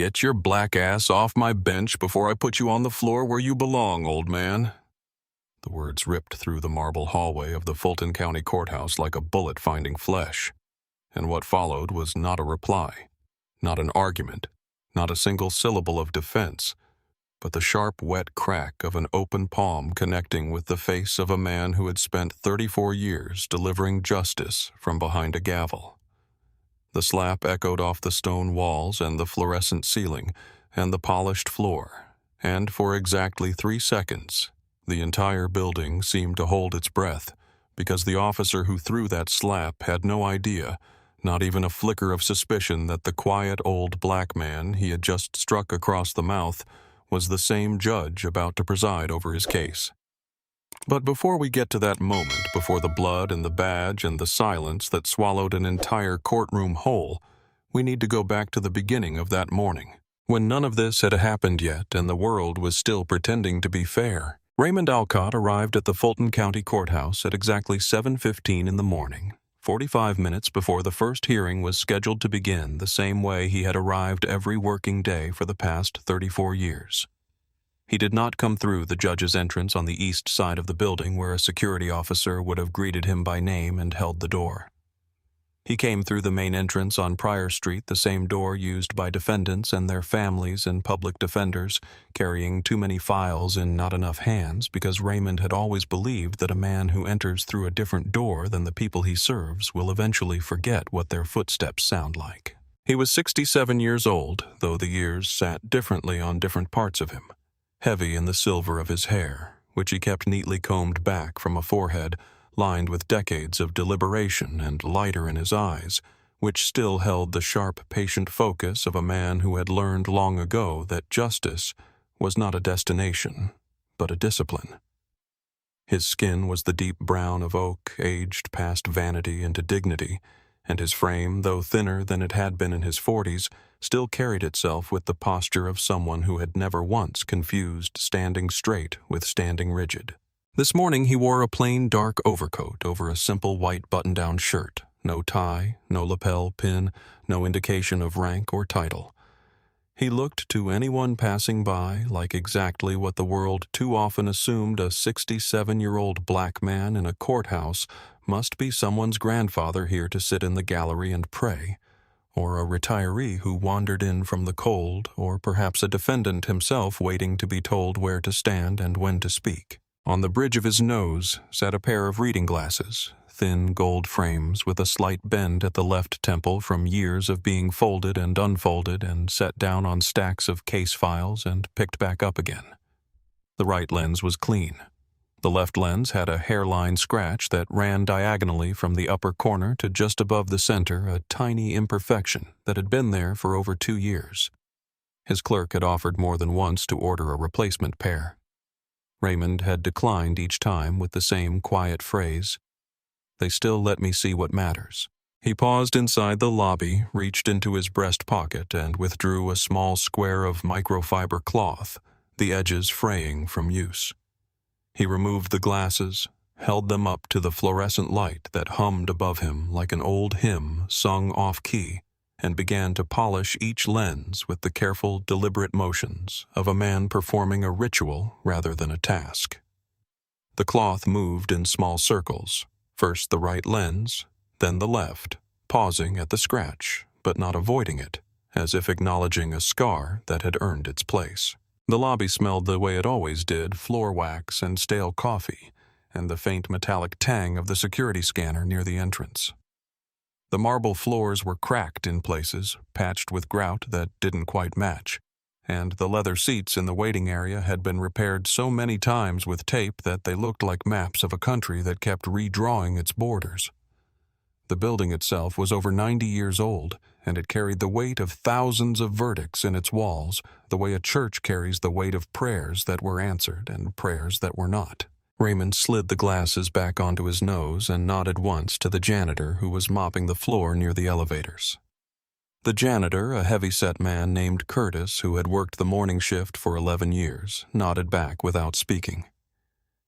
Get your black ass off my bench before I put you on the floor where you belong, old man. The words ripped through the marble hallway of the Fulton County Courthouse like a bullet finding flesh. And what followed was not a reply, not an argument, not a single syllable of defense, but the sharp, wet crack of an open palm connecting with the face of a man who had spent 34 years delivering justice from behind a gavel. The slap echoed off the stone walls and the fluorescent ceiling and the polished floor, and for exactly 3 seconds, the entire building seemed to hold its breath, because the officer who threw that slap had no idea, not even a flicker of suspicion, that the quiet old black man he had just struck across the mouth was the same judge about to preside over his case. But before we get to that moment, before the blood and the badge and the silence that swallowed an entire courtroom whole, we need to go back to the beginning of that morning, when none of this had happened yet and the world was still pretending to be fair. Raymond Alcott arrived at the Fulton County Courthouse at exactly 7:15 in the morning, 45 minutes before the first hearing was scheduled to begin, the same way he had arrived every working day for the past 34 years. He did not come through the judge's entrance on the east side of the building where a security officer would have greeted him by name and held the door. He came through the main entrance on Pryor Street, the same door used by defendants and their families and public defenders, carrying too many files in not enough hands, because Raymond had always believed that a man who enters through a different door than the people he serves will eventually forget what their footsteps sound like. He was 67 years old, though the years sat differently on different parts of him, heavy in the silver of his hair, which he kept neatly combed back from a forehead lined with decades of deliberation, and lighter in his eyes, which still held the sharp, patient focus of a man who had learned long ago that justice was not a destination, but a discipline. His skin was the deep brown of oak, aged past vanity into dignity, and his frame, though thinner than it had been in his 40s, still carried itself with the posture of someone who had never once confused standing straight with standing rigid. This morning he wore a plain dark overcoat over a simple white button-down shirt, no tie, no lapel pin, no indication of rank or title. He looked to anyone passing by like exactly what the world too often assumed a 67-year-old black man in a courthouse must be someone's grandfather here to sit in the gallery and pray, or a retiree who wandered in from the cold, or perhaps a defendant himself waiting to be told where to stand and when to speak. On the bridge of his nose sat a pair of reading glasses, thin gold frames with a slight bend at the left temple from years of being folded and unfolded and set down on stacks of case files and picked back up again. The right lens was clean. The left lens had a hairline scratch that ran diagonally from the upper corner to just above the center, a tiny imperfection that had been there for over 2 years. His clerk had offered more than once to order a replacement pair. Raymond had declined each time with the same quiet phrase, "They still let me see what matters." He paused inside the lobby, reached into his breast pocket, and withdrew a small square of microfiber cloth, the edges fraying from use. He removed the glasses, held them up to the fluorescent light that hummed above him like an old hymn sung off-key, and began to polish each lens with the careful, deliberate motions of a man performing a ritual rather than a task. The cloth moved in small circles, first the right lens, then the left, pausing at the scratch, but not avoiding it, as if acknowledging a scar that had earned its place. The lobby smelled the way it always did, floor wax and stale coffee, and the faint metallic tang of the security scanner near the entrance. The marble floors were cracked in places, patched with grout that didn't quite match, and the leather seats in the waiting area had been repaired so many times with tape that they looked like maps of a country that kept redrawing its borders. The building itself was over 90 years old, and it carried the weight of thousands of verdicts in its walls, the way a church carries the weight of prayers that were answered and prayers that were not. Raymond slid the glasses back onto his nose and nodded once to the janitor who was mopping the floor near the elevators. The janitor, a heavy-set man named Curtis who had worked the morning shift for 11 years, nodded back without speaking.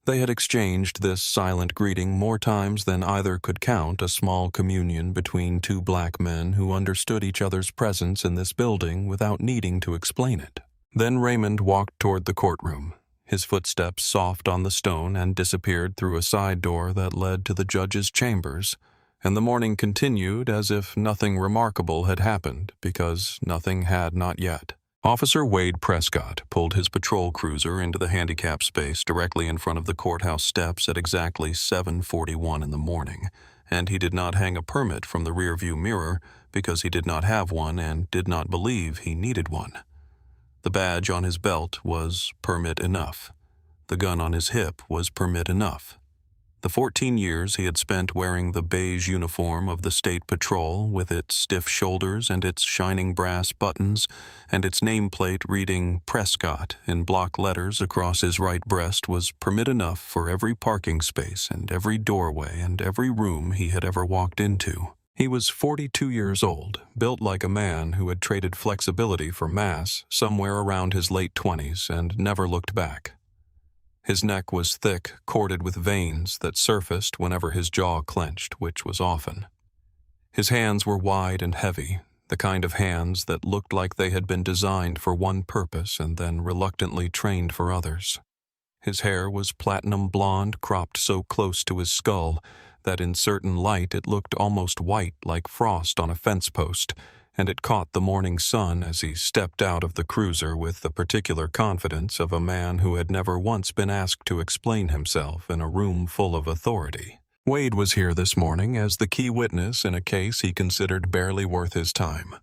They had exchanged this silent greeting more times than either could count, a small communion between two black men who understood each other's presence in this building without needing to explain it. Then Raymond walked toward the courtroom, his footsteps soft on the stone, and disappeared through a side door that led to the judge's chambers, and the morning continued as if nothing remarkable had happened, because nothing had not yet. Officer Wade Prescott pulled his patrol cruiser into the handicap space directly in front of the courthouse steps at exactly 7:41 in the morning, and he did not hang a permit from the rearview mirror because he did not have one and did not believe he needed one. The badge on his belt was permit enough. The gun on his hip was permit enough. The 14 years he had spent wearing the beige uniform of the State Patrol, with its stiff shoulders and its shining brass buttons, and its nameplate reading Prescott in block letters across his right breast, was permit enough for every parking space and every doorway and every room he had ever walked into. He was 42 years old, built like a man who had traded flexibility for mass somewhere around his late 20s and never looked back. His neck was thick, corded with veins that surfaced whenever his jaw clenched, which was often. His hands were wide and heavy, the kind of hands that looked like they had been designed for one purpose and then reluctantly trained for others. His hair was platinum blonde, cropped so close to his skull that in certain light it looked almost white like frost on a fence post, and it caught the morning sun as he stepped out of the cruiser with the particular confidence of a man who had never once been asked to explain himself in a room full of authority. Wade was here this morning as the key witness in a case he considered barely worth his time.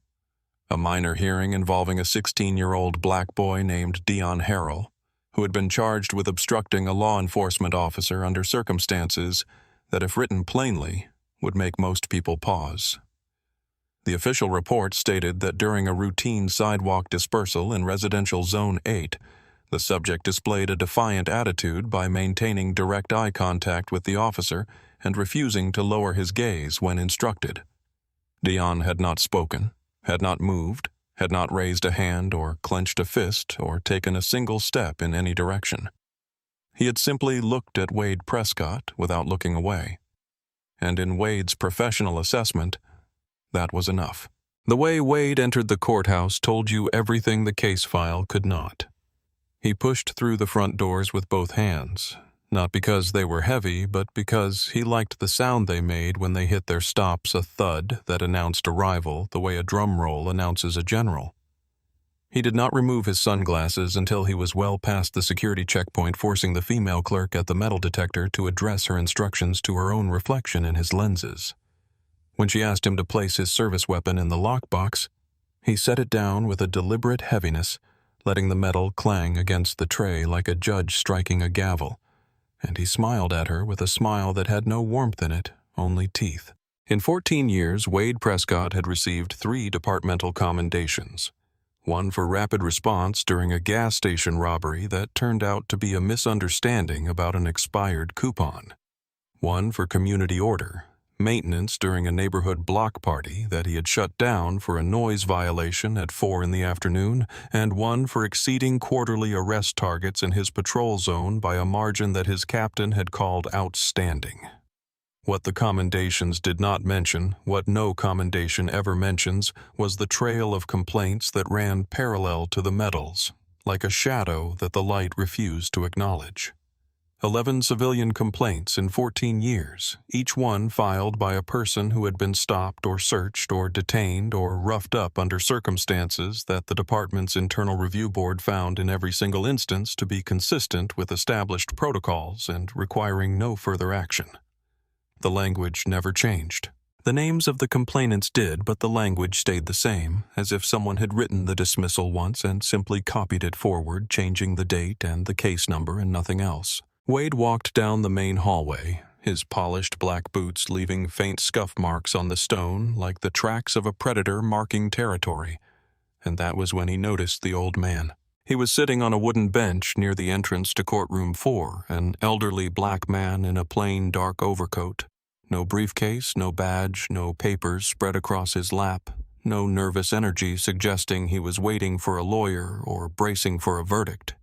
A minor hearing involving a 16-year-old black boy named Dion Harrell, who had been charged with obstructing a law enforcement officer under circumstances that, if written plainly, would make most people pause. The official report stated that during a routine sidewalk dispersal in Residential Zone 8, the subject displayed a defiant attitude by maintaining direct eye contact with the officer and refusing to lower his gaze when instructed. Dion had not spoken, had not moved, had not raised a hand or clenched a fist or taken a single step in any direction. He had simply looked at Wade Prescott without looking away. And in Wade's professional assessment, that was enough. The way Wade entered the courthouse told you everything the case file could not. He pushed through the front doors with both hands, not because they were heavy, but because he liked the sound they made when they hit their stops, a thud that announced arrival the way a drum roll announces a general. He did not remove his sunglasses until he was well past the security checkpoint, forcing the female clerk at the metal detector to address her instructions to her own reflection in his lenses. When she asked him to place his service weapon in the lockbox, he set it down with a deliberate heaviness, letting the metal clang against the tray like a judge striking a gavel, and he smiled at her with a smile that had no warmth in it, only teeth. In 14 years, Wade Prescott had received 3 departmental commendations, one for rapid response during a gas station robbery that turned out to be a misunderstanding about an expired coupon, one for community order, maintenance during a neighborhood block party that he had shut down for a noise violation at 4 in the afternoon, and one for exceeding quarterly arrest targets in his patrol zone by a margin that his captain had called outstanding. What the commendations did not mention, what no commendation ever mentions, was the trail of complaints that ran parallel to the medals, like a shadow that the light refused to acknowledge. 11 civilian complaints in 14 years, each one filed by a person who had been stopped or searched or detained or roughed up under circumstances that the department's internal review board found in every single instance to be consistent with established protocols and requiring no further action. The language never changed. The names of the complainants did, but the language stayed the same, as if someone had written the dismissal once and simply copied it forward, changing the date and the case number and nothing else. Wade walked down the main hallway, his polished black boots leaving faint scuff marks on the stone like the tracks of a predator marking territory, and that was when he noticed the old man. He was sitting on a wooden bench near the entrance to courtroom 4, an elderly black man in a plain dark overcoat. No briefcase, no badge, no papers spread across his lap, no nervous energy suggesting he was waiting for a lawyer or bracing for a verdict.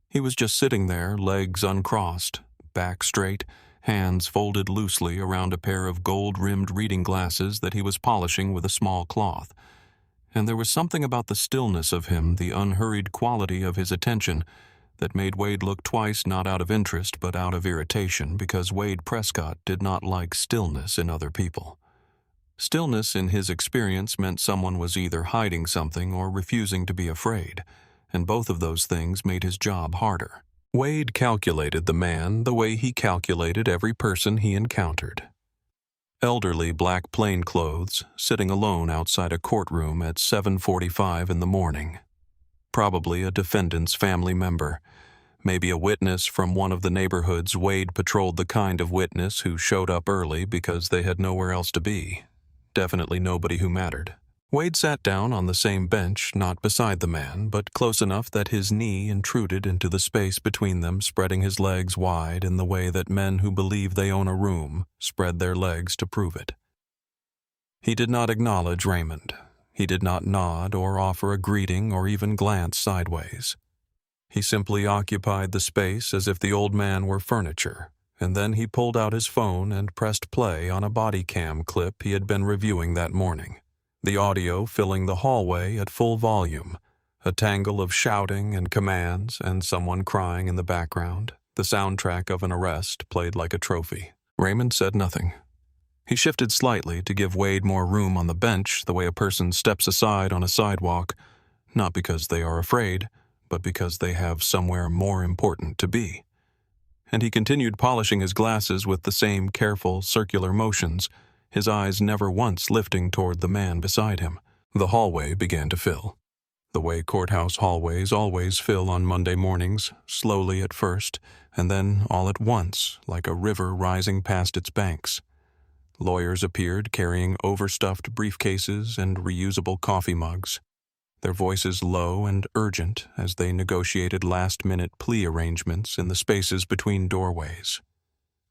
He was just sitting there, legs uncrossed, back straight, hands folded loosely around a pair of gold-rimmed reading glasses that he was polishing with a small cloth. And there was something about the stillness of him, the unhurried quality of his attention, that made Wade look twice, not out of interest but out of irritation, because Wade Prescott did not like stillness in other people. Stillness, in his experience, meant someone was either hiding something or refusing to be afraid, and both of those things made his job harder. Wade calculated the man the way he calculated every person he encountered. Elderly black plainclothes, sitting alone outside a courtroom at 7:45 in the morning. Probably a defendant's family member. Maybe a witness from one of the neighborhoods Wade patrolled, the kind of witness who showed up early because they had nowhere else to be. Definitely nobody who mattered. Wade sat down on the same bench, not beside the man, but close enough that his knee intruded into the space between them, spreading his legs wide in the way that men who believe they own a room spread their legs to prove it. He did not acknowledge Raymond. He did not nod or offer a greeting or even glance sideways. He simply occupied the space as if the old man were furniture, and then he pulled out his phone and pressed play on a body cam clip he had been reviewing that morning. The audio filling the hallway at full volume, a tangle of shouting and commands and someone crying in the background, the soundtrack of an arrest played like a trophy. Raymond said nothing. He shifted slightly to give Wade more room on the bench, the way a person steps aside on a sidewalk, not because they are afraid, but because they have somewhere more important to be. And he continued polishing his glasses with the same careful, circular motions, his eyes never once lifting toward the man beside him. The hallway began to fill. The way courthouse hallways always fill on Monday mornings, slowly at first, and then all at once, like a river rising past its banks. Lawyers appeared carrying overstuffed briefcases and reusable coffee mugs, their voices low and urgent as they negotiated last-minute plea arrangements in the spaces between doorways.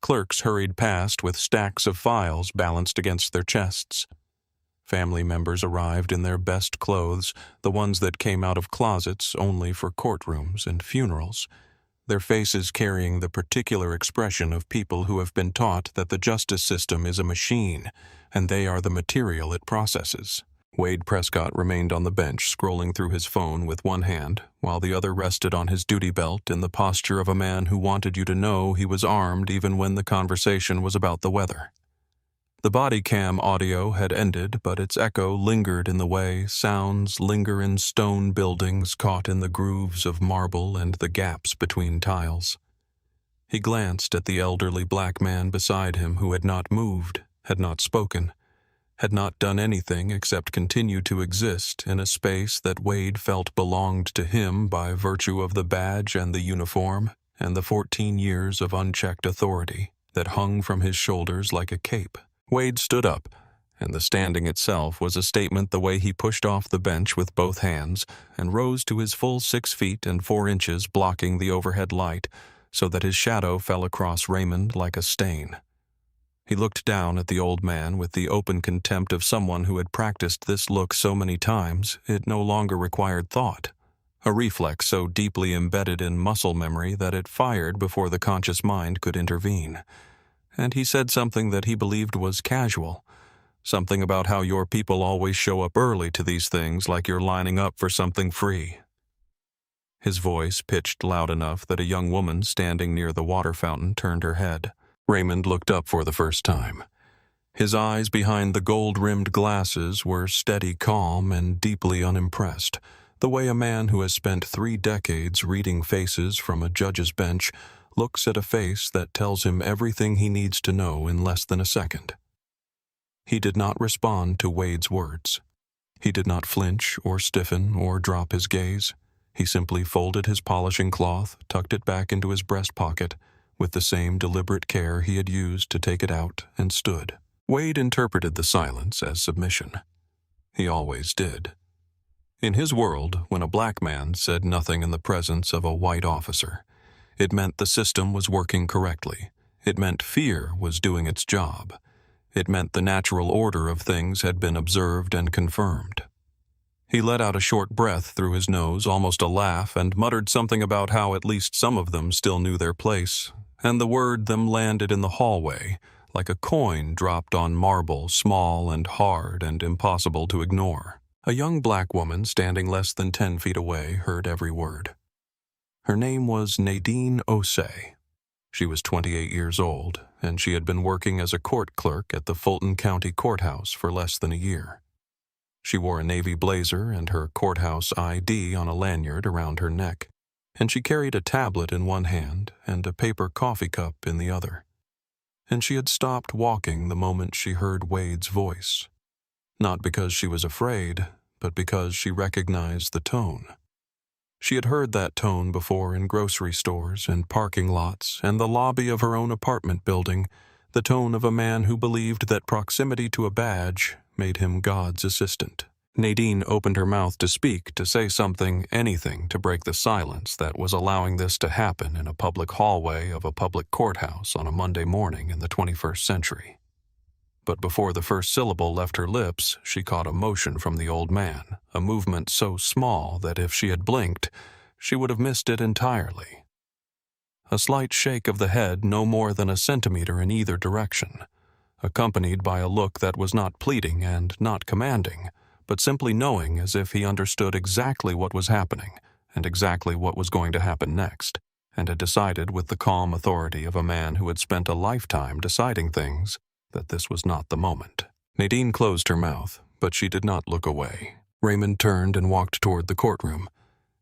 Clerks hurried past with stacks of files balanced against their chests. Family members arrived in their best clothes, the ones that came out of closets only for courtrooms and funerals, their faces carrying the particular expression of people who have been taught that the justice system is a machine, and they are the material it processes. Wade Prescott remained on the bench, scrolling through his phone with one hand, while the other rested on his duty belt in the posture of a man who wanted you to know he was armed even when the conversation was about the weather. The body cam audio had ended, but its echo lingered in the way sounds linger in stone buildings caught in the grooves of marble and the gaps between tiles. He glanced at the elderly black man beside him who had not moved, had not spoken, had not done anything except continue to exist in a space that Wade felt belonged to him by virtue of the badge and the uniform and the 14 years of unchecked authority that hung from his shoulders like a cape. Wade stood up, and the standing itself was a statement the way he pushed off the bench with both hands and rose to his full 6 feet and 4 inches, blocking the overhead light so that his shadow fell across Raymond like a stain. He looked down at the old man with the open contempt of someone who had practiced this look so many times it no longer required thought, a reflex so deeply embedded in muscle memory that it fired before the conscious mind could intervene. And he said something that he believed was casual, something about how your people always show up early to these things like you're lining up for something free. His voice pitched loud enough that a young woman standing near the water fountain turned her head. Raymond looked up for the first time. His eyes behind the gold-rimmed glasses were steady calm and deeply unimpressed, the way a man who has spent 3 decades reading faces from a judge's bench looks at a face that tells him everything he needs to know in less than a second. He did not respond to Wade's words. He did not flinch or stiffen or drop his gaze. He simply folded his polishing cloth, tucked it back into his breast pocket, with the same deliberate care he had used to take it out, and stood. Wade interpreted the silence as submission. He always did. In his world, when a black man said nothing in the presence of a white officer, it meant the system was working correctly. It meant fear was doing its job. It meant the natural order of things had been observed and confirmed. He let out a short breath through his nose, almost a laugh, and muttered something about how at least some of them still knew their place, and the word them landed in the hallway, like a coin dropped on marble, small and hard and impossible to ignore. A young black woman standing less than 10 feet away heard every word. Her name was Nadine Osei. She was 28 years old, and she had been working as a court clerk at the Fulton County Courthouse for less than a year. She wore a navy blazer and her courthouse ID on a lanyard around her neck, and she carried a tablet in one hand and a paper coffee cup in the other. And she had stopped walking the moment she heard Wade's voice, not because she was afraid, but because she recognized the tone. She had heard that tone before in grocery stores and parking lots and the lobby of her own apartment building, the tone of a man who believed that proximity to a badge made him God's assistant. Nadine opened her mouth to speak, to say something, anything, to break the silence that was allowing this to happen in a public hallway of a public courthouse on a Monday morning in the 21st century. But before the first syllable left her lips, she caught a motion from the old man, a movement so small that if she had blinked, she would have missed it entirely. A slight shake of the head no more than a centimeter in either direction, accompanied by a look that was not pleading and not commanding, but simply knowing as if he understood exactly what was happening and exactly what was going to happen next, and had decided with the calm authority of a man who had spent a lifetime deciding things that this was not the moment. Nadine closed her mouth, but she did not look away. Raymond turned and walked toward the courtroom,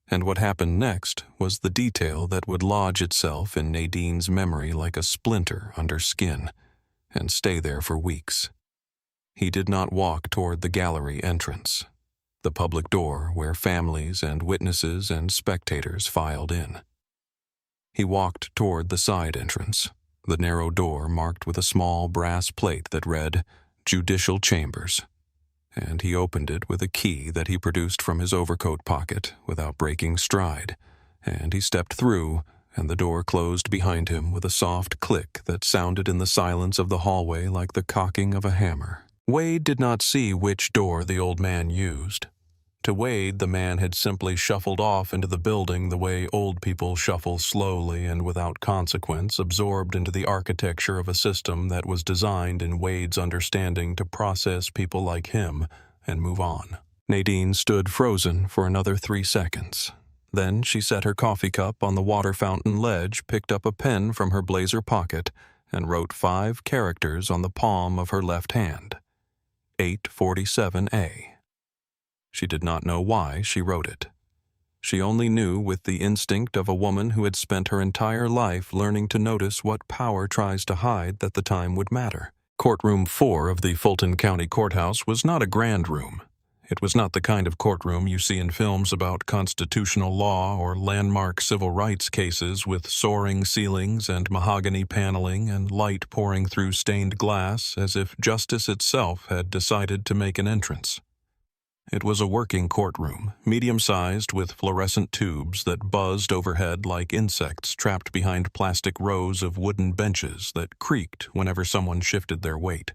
and what happened next was the detail that would lodge itself in Nadine's memory like a splinter under skin, and stay there for weeks. He did not walk toward the gallery entrance, the public door where families and witnesses and spectators filed in. He walked toward the side entrance, the narrow door marked with a small brass plate that read, "Judicial Chambers," and he opened it with a key that he produced from his overcoat pocket without breaking stride, and he stepped through, and the door closed behind him with a soft click that sounded in the silence of the hallway like the cocking of a hammer. Wade did not see which door the old man used. To Wade, the man had simply shuffled off into the building the way old people shuffle slowly and without consequence, absorbed into the architecture of a system that was designed in Wade's understanding to process people like him and move on. Nadine stood frozen for another 3 seconds. Then she set her coffee cup on the water fountain ledge, picked up a pen from her blazer pocket, and wrote 5 characters on the palm of her left hand. 847A. She did not know why she wrote it. She only knew with the instinct of a woman who had spent her entire life learning to notice what power tries to hide that the time would matter. Courtroom 4 of the Fulton County Courthouse was not a grand room. It was not the kind of courtroom you see in films about constitutional law or landmark civil rights cases with soaring ceilings and mahogany paneling and light pouring through stained glass as if justice itself had decided to make an entrance. It was a working courtroom, medium-sized with fluorescent tubes that buzzed overhead like insects trapped behind plastic rows of wooden benches that creaked whenever someone shifted their weight.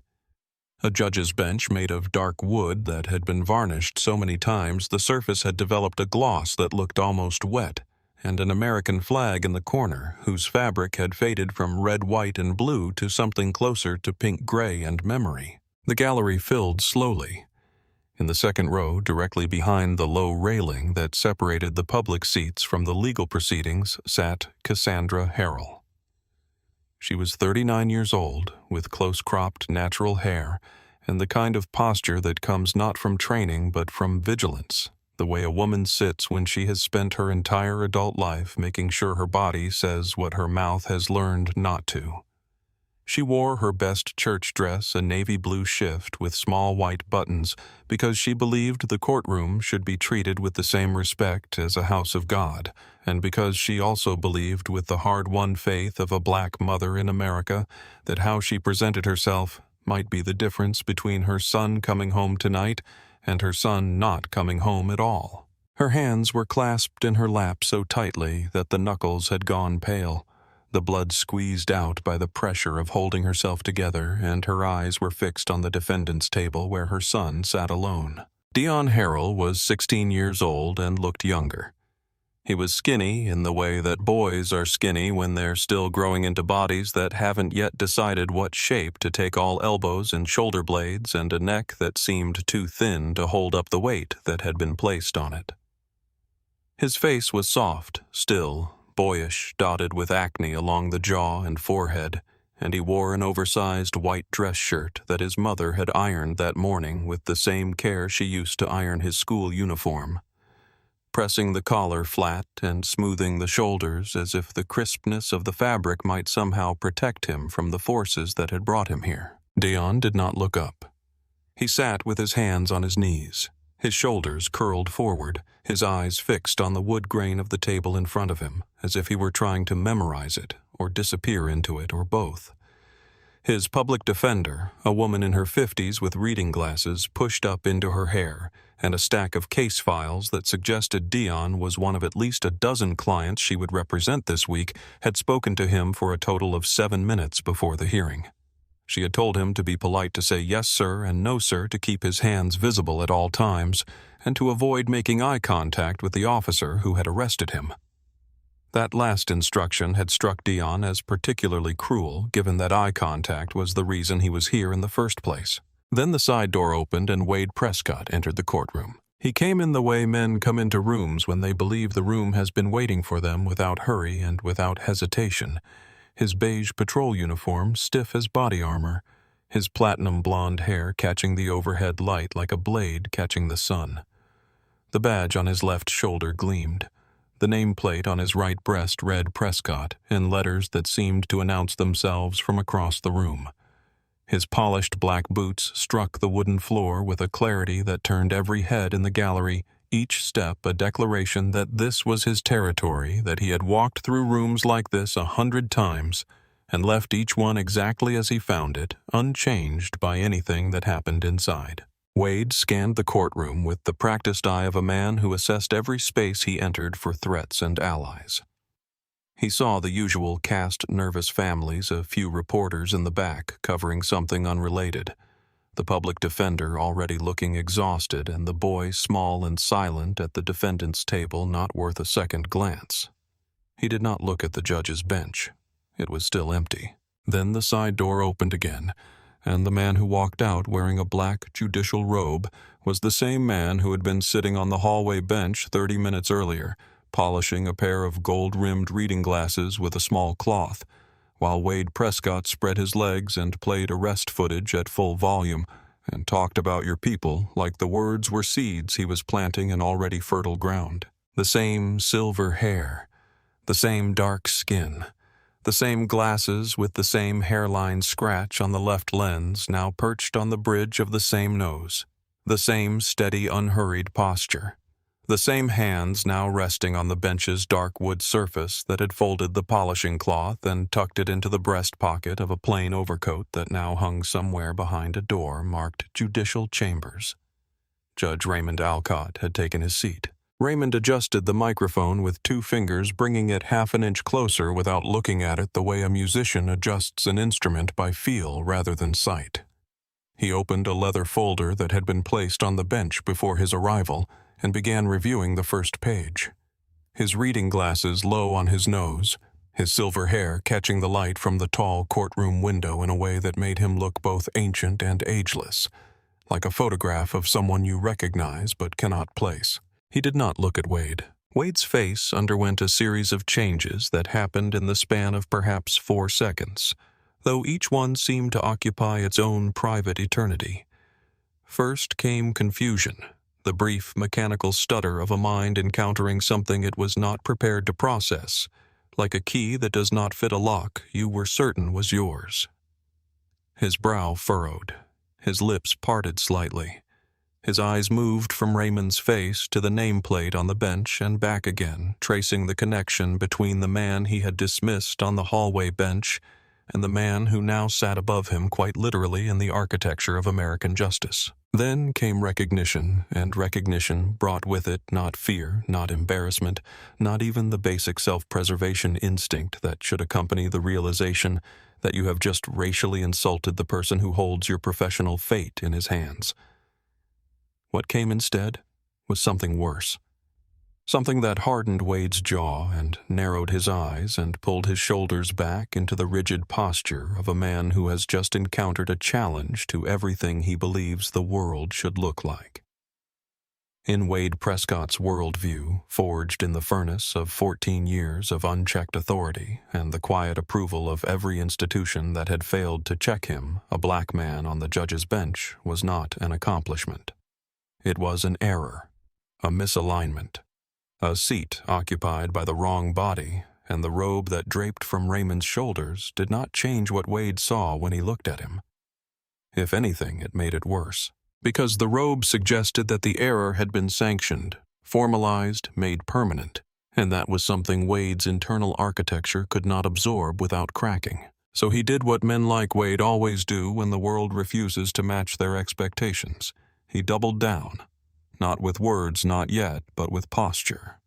A judge's bench made of dark wood that had been varnished so many times the surface had developed a gloss that looked almost wet, and an American flag in the corner whose fabric had faded from red, white, and blue to something closer to pink gray and memory. The gallery filled slowly. In the second row, directly behind the low railing that separated the public seats from the legal proceedings, sat Cassandra Harrell. She was 39 years old, with close-cropped natural hair, and the kind of posture that comes not from training but from vigilance, the way a woman sits when she has spent her entire adult life making sure her body says what her mouth has learned not to. She wore her best church dress, a navy blue shift with small white buttons, because she believed the courtroom should be treated with the same respect as a house of God, and because she also believed with the hard-won faith of a black mother in America that how she presented herself might be the difference between her son coming home tonight and her son not coming home at all. Her hands were clasped in her lap so tightly that the knuckles had gone pale. The blood squeezed out by the pressure of holding herself together, and her eyes were fixed on the defendant's table where her son sat alone. Dion Harrell was 16 years old and looked younger. He was skinny in the way that boys are skinny when they're still growing into bodies that haven't yet decided what shape to take all elbows and shoulder blades and a neck that seemed too thin to hold up the weight that had been placed on it. His face was soft, still, boyish, dotted with acne along the jaw and forehead, and he wore an oversized white dress shirt that his mother had ironed that morning with the same care she used to iron his school uniform, pressing the collar flat and smoothing the shoulders as if the crispness of the fabric might somehow protect him from the forces that had brought him here. Dion did not look up. He sat with his hands on his knees, his shoulders curled forward, his eyes fixed on the wood grain of the table in front of him, as if he were trying to memorize it or disappear into it or both. His public defender, a woman in her 50s with reading glasses pushed up into her hair, and a stack of case files that suggested Dion was one of at least a dozen clients she would represent this week, had spoken to him for a total of 7 minutes before the hearing. She had told him to be polite to say yes, sir, and no, sir, to keep his hands visible at all times, and to avoid making eye contact with the officer who had arrested him. That last instruction had struck Dion as particularly cruel, given that eye contact was the reason he was here in the first place. Then the side door opened and Wade Prescott entered the courtroom. He came in the way men come into rooms when they believe the room has been waiting for them without hurry and without hesitation, his beige patrol uniform stiff as body armor, his platinum blonde hair catching the overhead light like a blade catching the sun. The badge on his left shoulder gleamed. The nameplate on his right breast read Prescott in letters that seemed to announce themselves from across the room. His polished black boots struck the wooden floor with a clarity that turned every head in the gallery, each step a declaration that this was his territory, that he had walked through rooms like this 100 times, and left each one exactly as he found it, unchanged by anything that happened inside. Wade scanned the courtroom with the practiced eye of a man who assessed every space he entered for threats and allies. He saw the usual cast nervous families, a few reporters in the back covering something unrelated, the public defender already looking exhausted, and the boy small and silent at the defendant's table not worth a second glance. He did not look at the judge's bench. It was still empty. Then the side door opened again, and the man who walked out wearing a black judicial robe was the same man who had been sitting on the hallway bench 30 minutes earlier, polishing a pair of gold-rimmed reading glasses with a small cloth, while Wade Prescott spread his legs and played arrest footage at full volume and talked about your people like the words were seeds he was planting in already fertile ground. The same silver hair, the same dark skin, the same glasses with the same hairline scratch on the left lens now perched on the bridge of the same nose, the same steady, unhurried posture. The same hands now resting on the bench's dark wood surface that had folded the polishing cloth and tucked it into the breast pocket of a plain overcoat that now hung somewhere behind a door marked Judicial Chambers. Judge Raymond Alcott had taken his seat. Raymond adjusted the microphone with 2 fingers, bringing it half an inch closer without looking at it the way a musician adjusts an instrument by feel rather than sight. He opened a leather folder that had been placed on the bench before his arrival and began reviewing the first page. His reading glasses low on his nose, his silver hair catching the light from the tall courtroom window in a way that made him look both ancient and ageless, like a photograph of someone you recognize but cannot place. He did not look at Wade. Wade's face underwent a series of changes that happened in the span of perhaps 4 seconds, though each one seemed to occupy its own private eternity. First came confusion, the brief mechanical stutter of a mind encountering something it was not prepared to process, like a key that does not fit a lock you were certain was yours. His brow furrowed, his lips parted slightly. His eyes moved from Raymond's face to the nameplate on the bench and back again, tracing the connection between the man he had dismissed on the hallway bench and the man who now sat above him quite literally in the architecture of American justice. Then came recognition, and recognition brought with it not fear, not embarrassment, not even the basic self-preservation instinct that should accompany the realization that you have just racially insulted the person who holds your professional fate in his hands. What came instead was something worse. something that hardened Wade's jaw and narrowed his eyes and pulled his shoulders back into the rigid posture of a man who has just encountered a challenge to everything he believes the world should look like. In Wade Prescott's worldview, forged in the furnace of 14 years of unchecked authority and the quiet approval of every institution that had failed to check him, a black man on the judge's bench was not an accomplishment. It was an error, a misalignment, a seat occupied by the wrong body, and the robe that draped from Raymond's shoulders did not change what Wade saw when he looked at him. If anything, it made it worse, because the robe suggested that the error had been sanctioned, formalized, made permanent, and that was something Wade's internal architecture could not absorb without cracking. So he did what men like Wade always do when the world refuses to match their expectations. He doubled down. Not with words, not yet, but with posture.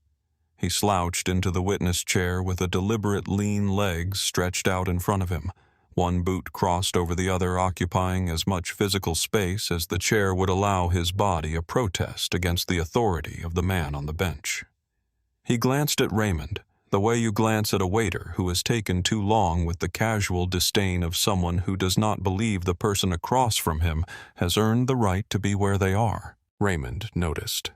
He slouched into the witness chair with a deliberate lean legs stretched out in front of him, one boot crossed over the other, occupying as much physical space as the chair would allow his body, a protest against the authority of the man on the bench. He glanced at Raymond, the way you glance at a waiter who has taken too long, with the casual disdain of someone who does not believe the person across from him has earned the right to be where they are. Raymond noticed.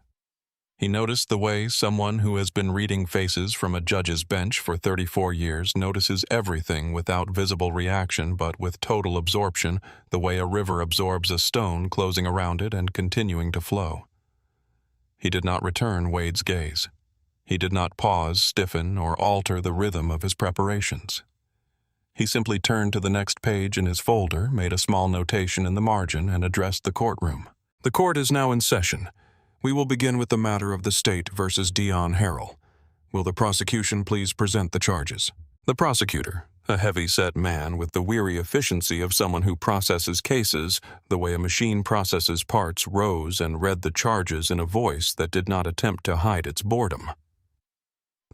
He noticed the way someone who has been reading faces from a judge's bench for 34 years notices everything without visible reaction but with total absorption, the way a river absorbs a stone closing around it and continuing to flow. He did not return Wade's gaze. He did not pause, stiffen, or alter the rhythm of his preparations. He simply turned to the next page in his folder, made a small notation in the margin, and addressed the courtroom. The court is now in session. We will begin with the matter of the state versus Dion Harrell. Will the prosecution please present the charges? The prosecutor, a heavy-set man with the weary efficiency of someone who processes cases the way a machine processes parts, rose and read the charges in a voice that did not attempt to hide its boredom.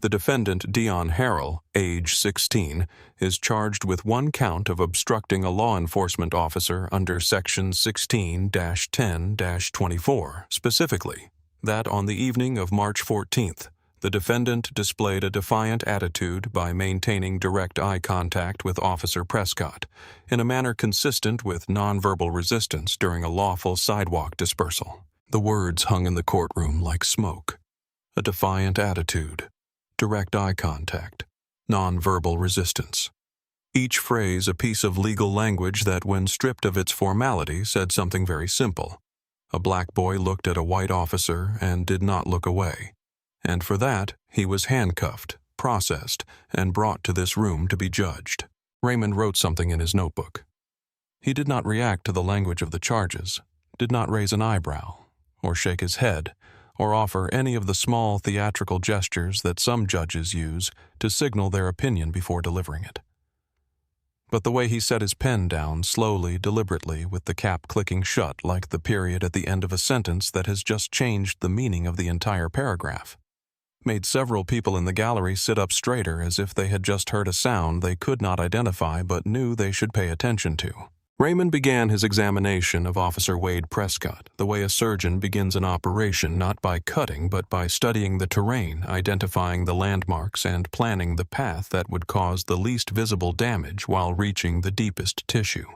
The defendant, Dion Harrell, age 16, is charged with one count of obstructing a law enforcement officer under Section 16-10-24, specifically, that on the evening of March 14th, the defendant displayed a defiant attitude by maintaining direct eye contact with Officer Prescott, in a manner consistent with nonverbal resistance during a lawful sidewalk dispersal. The words hung in the courtroom like smoke. A defiant attitude. Direct eye contact, nonverbal resistance. Each phrase a piece of legal language that, when stripped of its formality, said something very simple. A black boy looked at a white officer and did not look away. And for that, he was handcuffed, processed, and brought to this room to be judged. Raymond wrote something in his notebook. He did not react to the language of the charges, did not raise an eyebrow, or shake his head, or offer any of the small theatrical gestures that some judges use to signal their opinion before delivering it. But the way he set his pen down slowly, deliberately, with the cap clicking shut like the period at the end of a sentence that has just changed the meaning of the entire paragraph, made several people in the gallery sit up straighter as if they had just heard a sound they could not identify but knew they should pay attention to. Raymond began his examination of Officer Wade Prescott the way a surgeon begins an operation, not by cutting but by studying the terrain, identifying the landmarks, and planning the path that would cause the least visible damage while reaching the deepest tissue.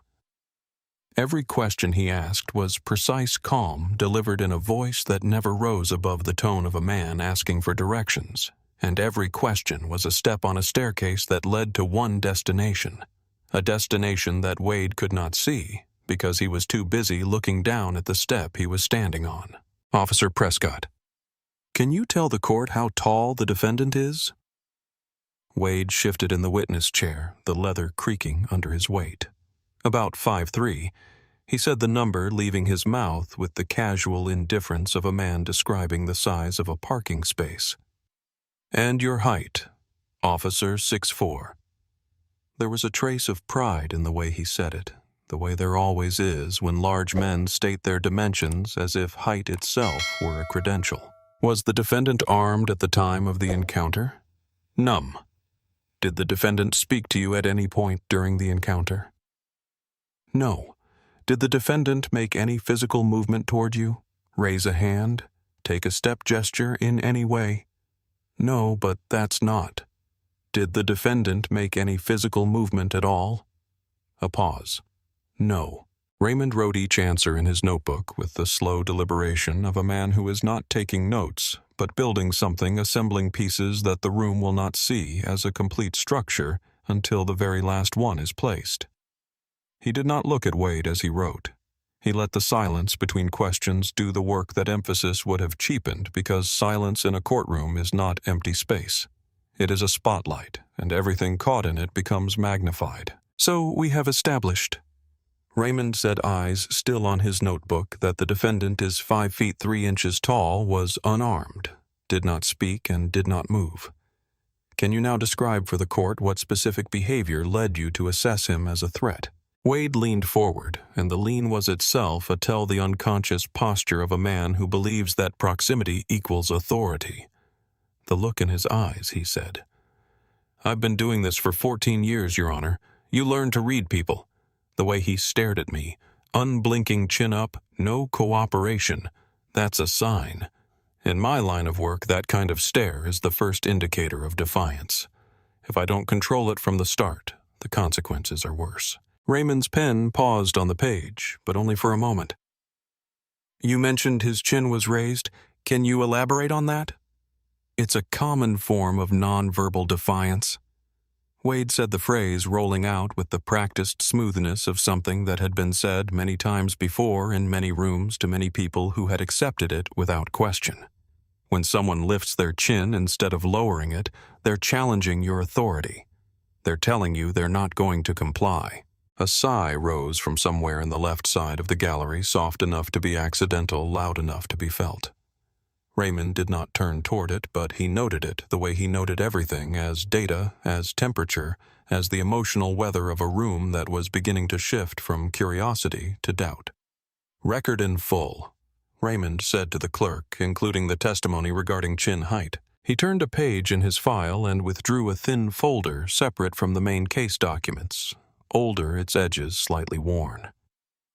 Every question he asked was precise calm, delivered in a voice that never rose above the tone of a man asking for directions, and every question was a step on a staircase that led to one destination. A destination that Wade could not see because he was too busy looking down at the step he was standing on. Officer Prescott, can you tell the court how tall the defendant is? Wade shifted in the witness chair, the leather creaking under his weight. About 5'3", he said the number leaving his mouth with the casual indifference of a man describing the size of a parking space. And your height, Officer 6'4". There was a trace of pride in the way he said it, the way there always is when large men state their dimensions as if height itself were a credential. Was the defendant armed at the time of the encounter? Numb. Did the defendant speak to you at any point during the encounter? No. Did the defendant make any physical movement toward you? Raise a hand? Take a step gesture in any way? No, but that's not. Did the defendant make any physical movement at all? A pause. No. Raymond wrote each answer in his notebook with the slow deliberation of a man who is not taking notes, but building something, assembling pieces that the room will not see as a complete structure until the very last one is placed. He did not look at Wade as he wrote. He let the silence between questions do the work that emphasis would have cheapened, because silence in a courtroom is not empty space. It is a spotlight, and everything caught in it becomes magnified. So we have established, Raymond said, eyes still on his notebook, that the defendant is 5 feet 3 inches tall, was unarmed, did not speak, and did not move. Can you now describe for the court what specific behavior led you to assess him as a threat? Wade leaned forward, and the lean was itself a tell the unconscious posture of a man who believes that proximity equals authority. The look in his eyes, he said. I've been doing this for 14 years, Your Honor. You learn to read people. The way he stared at me, unblinking chin up, no cooperation, that's a sign. In my line of work, that kind of stare is the first indicator of defiance. If I don't control it from the start, the consequences are worse. Raymond's pen paused on the page, but only for a moment. You mentioned his chin was raised. Can you elaborate on that? It's a common form of nonverbal defiance. Wade said the phrase rolling out with the practiced smoothness of something that had been said many times before in many rooms to many people who had accepted it without question. When someone lifts their chin instead of lowering it, they're challenging your authority. They're telling you they're not going to comply. A sigh rose from somewhere in the left side of the gallery, soft enough to be accidental, loud enough to be felt. Raymond did not turn toward it, but he noted it the way he noted everything, as data, as temperature, as the emotional weather of a room that was beginning to shift from curiosity to doubt. Record in full, Raymond said to the clerk, including the testimony regarding chin height. He turned a page in his file and withdrew a thin folder separate from the main case documents, older, its edges slightly worn.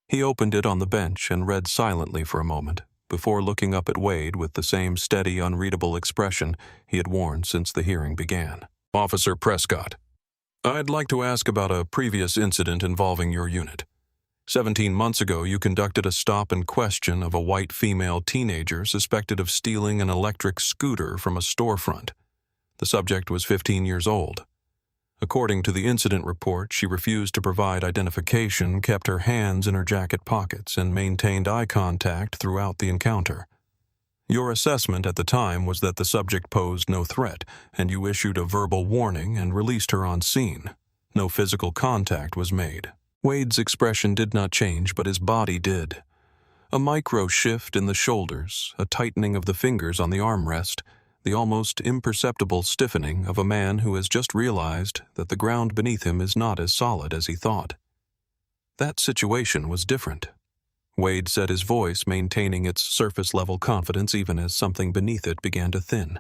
He opened it on the bench and read silently for a moment, before looking up at Wade with the same steady, unreadable expression he had worn since the hearing began. Officer Prescott, I'd like to ask about a previous incident involving your unit. 17 months ago, you conducted a stop and question of a white female teenager suspected of stealing an electric scooter from a storefront. The subject was 15 years old. According to the incident report, she refused to provide identification, kept her hands in her jacket pockets, and maintained eye contact throughout the encounter. Your assessment at the time was that the subject posed no threat, and you issued a verbal warning and released her on scene. No physical contact was made. Wade's expression did not change, but his body did. A micro shift in the shoulders, a tightening of the fingers on the armrest, the almost imperceptible stiffening of a man who has just realized that the ground beneath him is not as solid as he thought. That situation was different. Wade said, his voice maintaining its surface-level confidence even as something beneath it began to thin.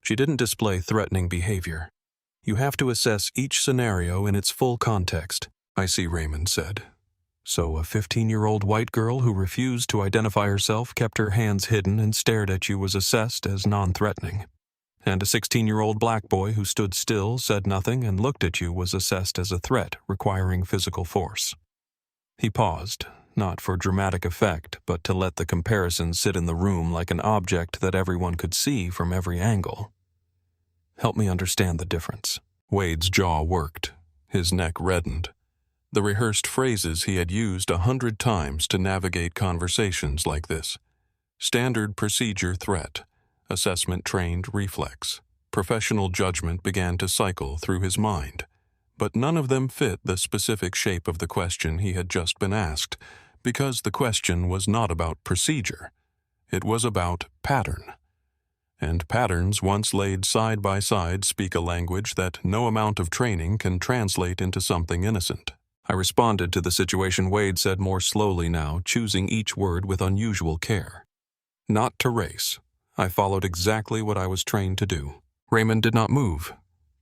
She didn't display threatening behavior. You have to assess each scenario in its full context. I see, Raymond said. So a 15-year-old white girl who refused to identify herself, kept her hands hidden, and stared at you was assessed as non-threatening. And a 16-year-old black boy who stood still, said nothing, and looked at you was assessed as a threat requiring physical force. He paused, not for dramatic effect, but to let the comparison sit in the room like an object that everyone could see from every angle. Help me understand the difference. Wade's jaw worked. His neck reddened. The rehearsed phrases he had used 100 times to navigate conversations like this. Standard procedure threat, assessment-trained reflex, professional judgment began to cycle through his mind, but none of them fit the specific shape of the question he had just been asked, because the question was not about procedure. It was about pattern. And patterns, once laid side by side, speak a language that no amount of training can translate into something innocent. I responded to the situation, Wade said more slowly now, choosing each word with unusual care. Not to race. I followed exactly what I was trained to do. Raymond did not move.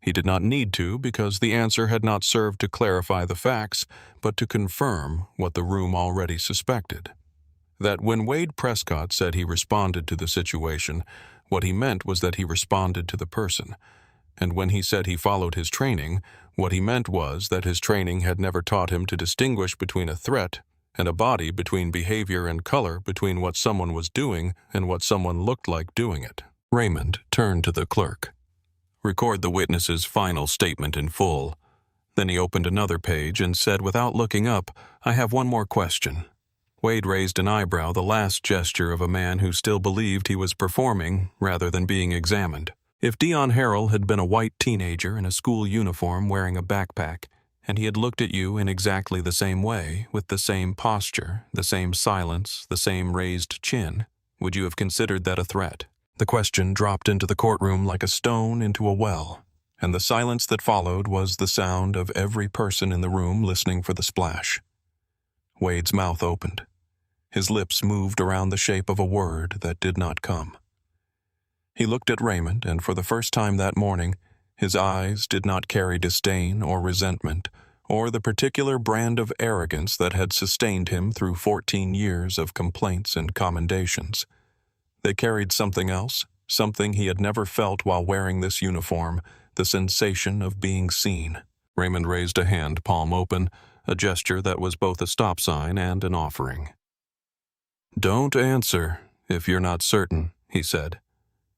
He did not need to, because the answer had not served to clarify the facts, but to confirm what the room already suspected. That when Wade Prescott said he responded to the situation, What he meant was that he responded to the person. And when he said he followed his training, what he meant was that his training had never taught him to distinguish between a threat and a body, between behavior and color, between what someone was doing and what someone looked like doing it. Raymond turned to the clerk. "Record the witness's final statement in full." Then he opened another page and said without looking up, "I have one more question." Wade raised an eyebrow, the last gesture of a man who still believed he was performing rather than being examined. If Dion Harrell had been a white teenager in a school uniform wearing a backpack, and he had looked at you in exactly the same way, with the same posture, the same silence, the same raised chin, would you have considered that a threat? The question dropped into the courtroom like a stone into a well, and the silence that followed was the sound of every person in the room listening for the splash. Wade's mouth opened. His lips moved around the shape of a word that did not come. He looked at Raymond, and for the first time that morning, his eyes did not carry disdain or resentment, or the particular brand of arrogance that had sustained him through 14 years of complaints and commendations. They carried something else, something he had never felt while wearing this uniform, the sensation of being seen. Raymond raised a hand, palm open, a gesture that was both a stop sign and an offering. "Don't answer if you're not certain," he said.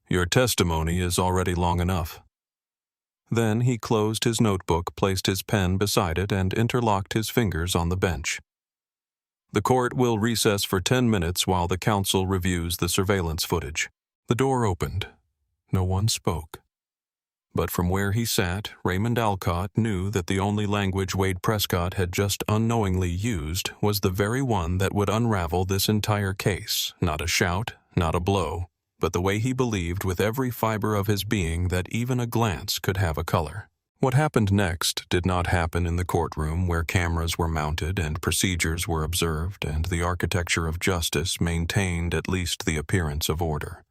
"Your testimony is already long enough." Then he closed his notebook, placed his pen beside it, and interlocked his fingers on the bench. "The court will recess for 10 minutes while the counsel reviews the surveillance footage." The door opened. No one spoke. But from where he sat, Raymond Alcott knew that the only language Wade Prescott had just unknowingly used was the very one that would unravel this entire case. Not a shout, not a blow, but the way he believed with every fiber of his being that even a glance could have a color. What happened next did not happen in the courtroom where cameras were mounted and procedures were observed and the architecture of justice maintained at least the appearance of order.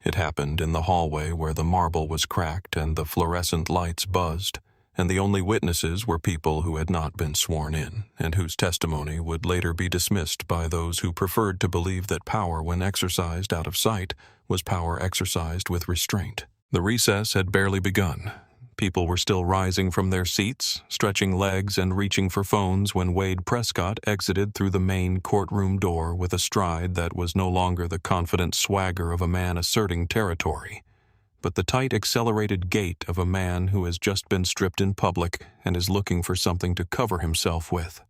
It happened in the hallway where the marble was cracked and the fluorescent lights buzzed, and the only witnesses were people who had not been sworn in, and whose testimony would later be dismissed by those who preferred to believe that power, when exercised out of sight, was power exercised with restraint. The recess had barely begun. People were still rising from their seats, stretching legs and reaching for phones when Wade Prescott exited through the main courtroom door with a stride that was no longer the confident swagger of a man asserting territory, but the tight, accelerated gait of a man who has just been stripped in public and is looking for something to cover himself with.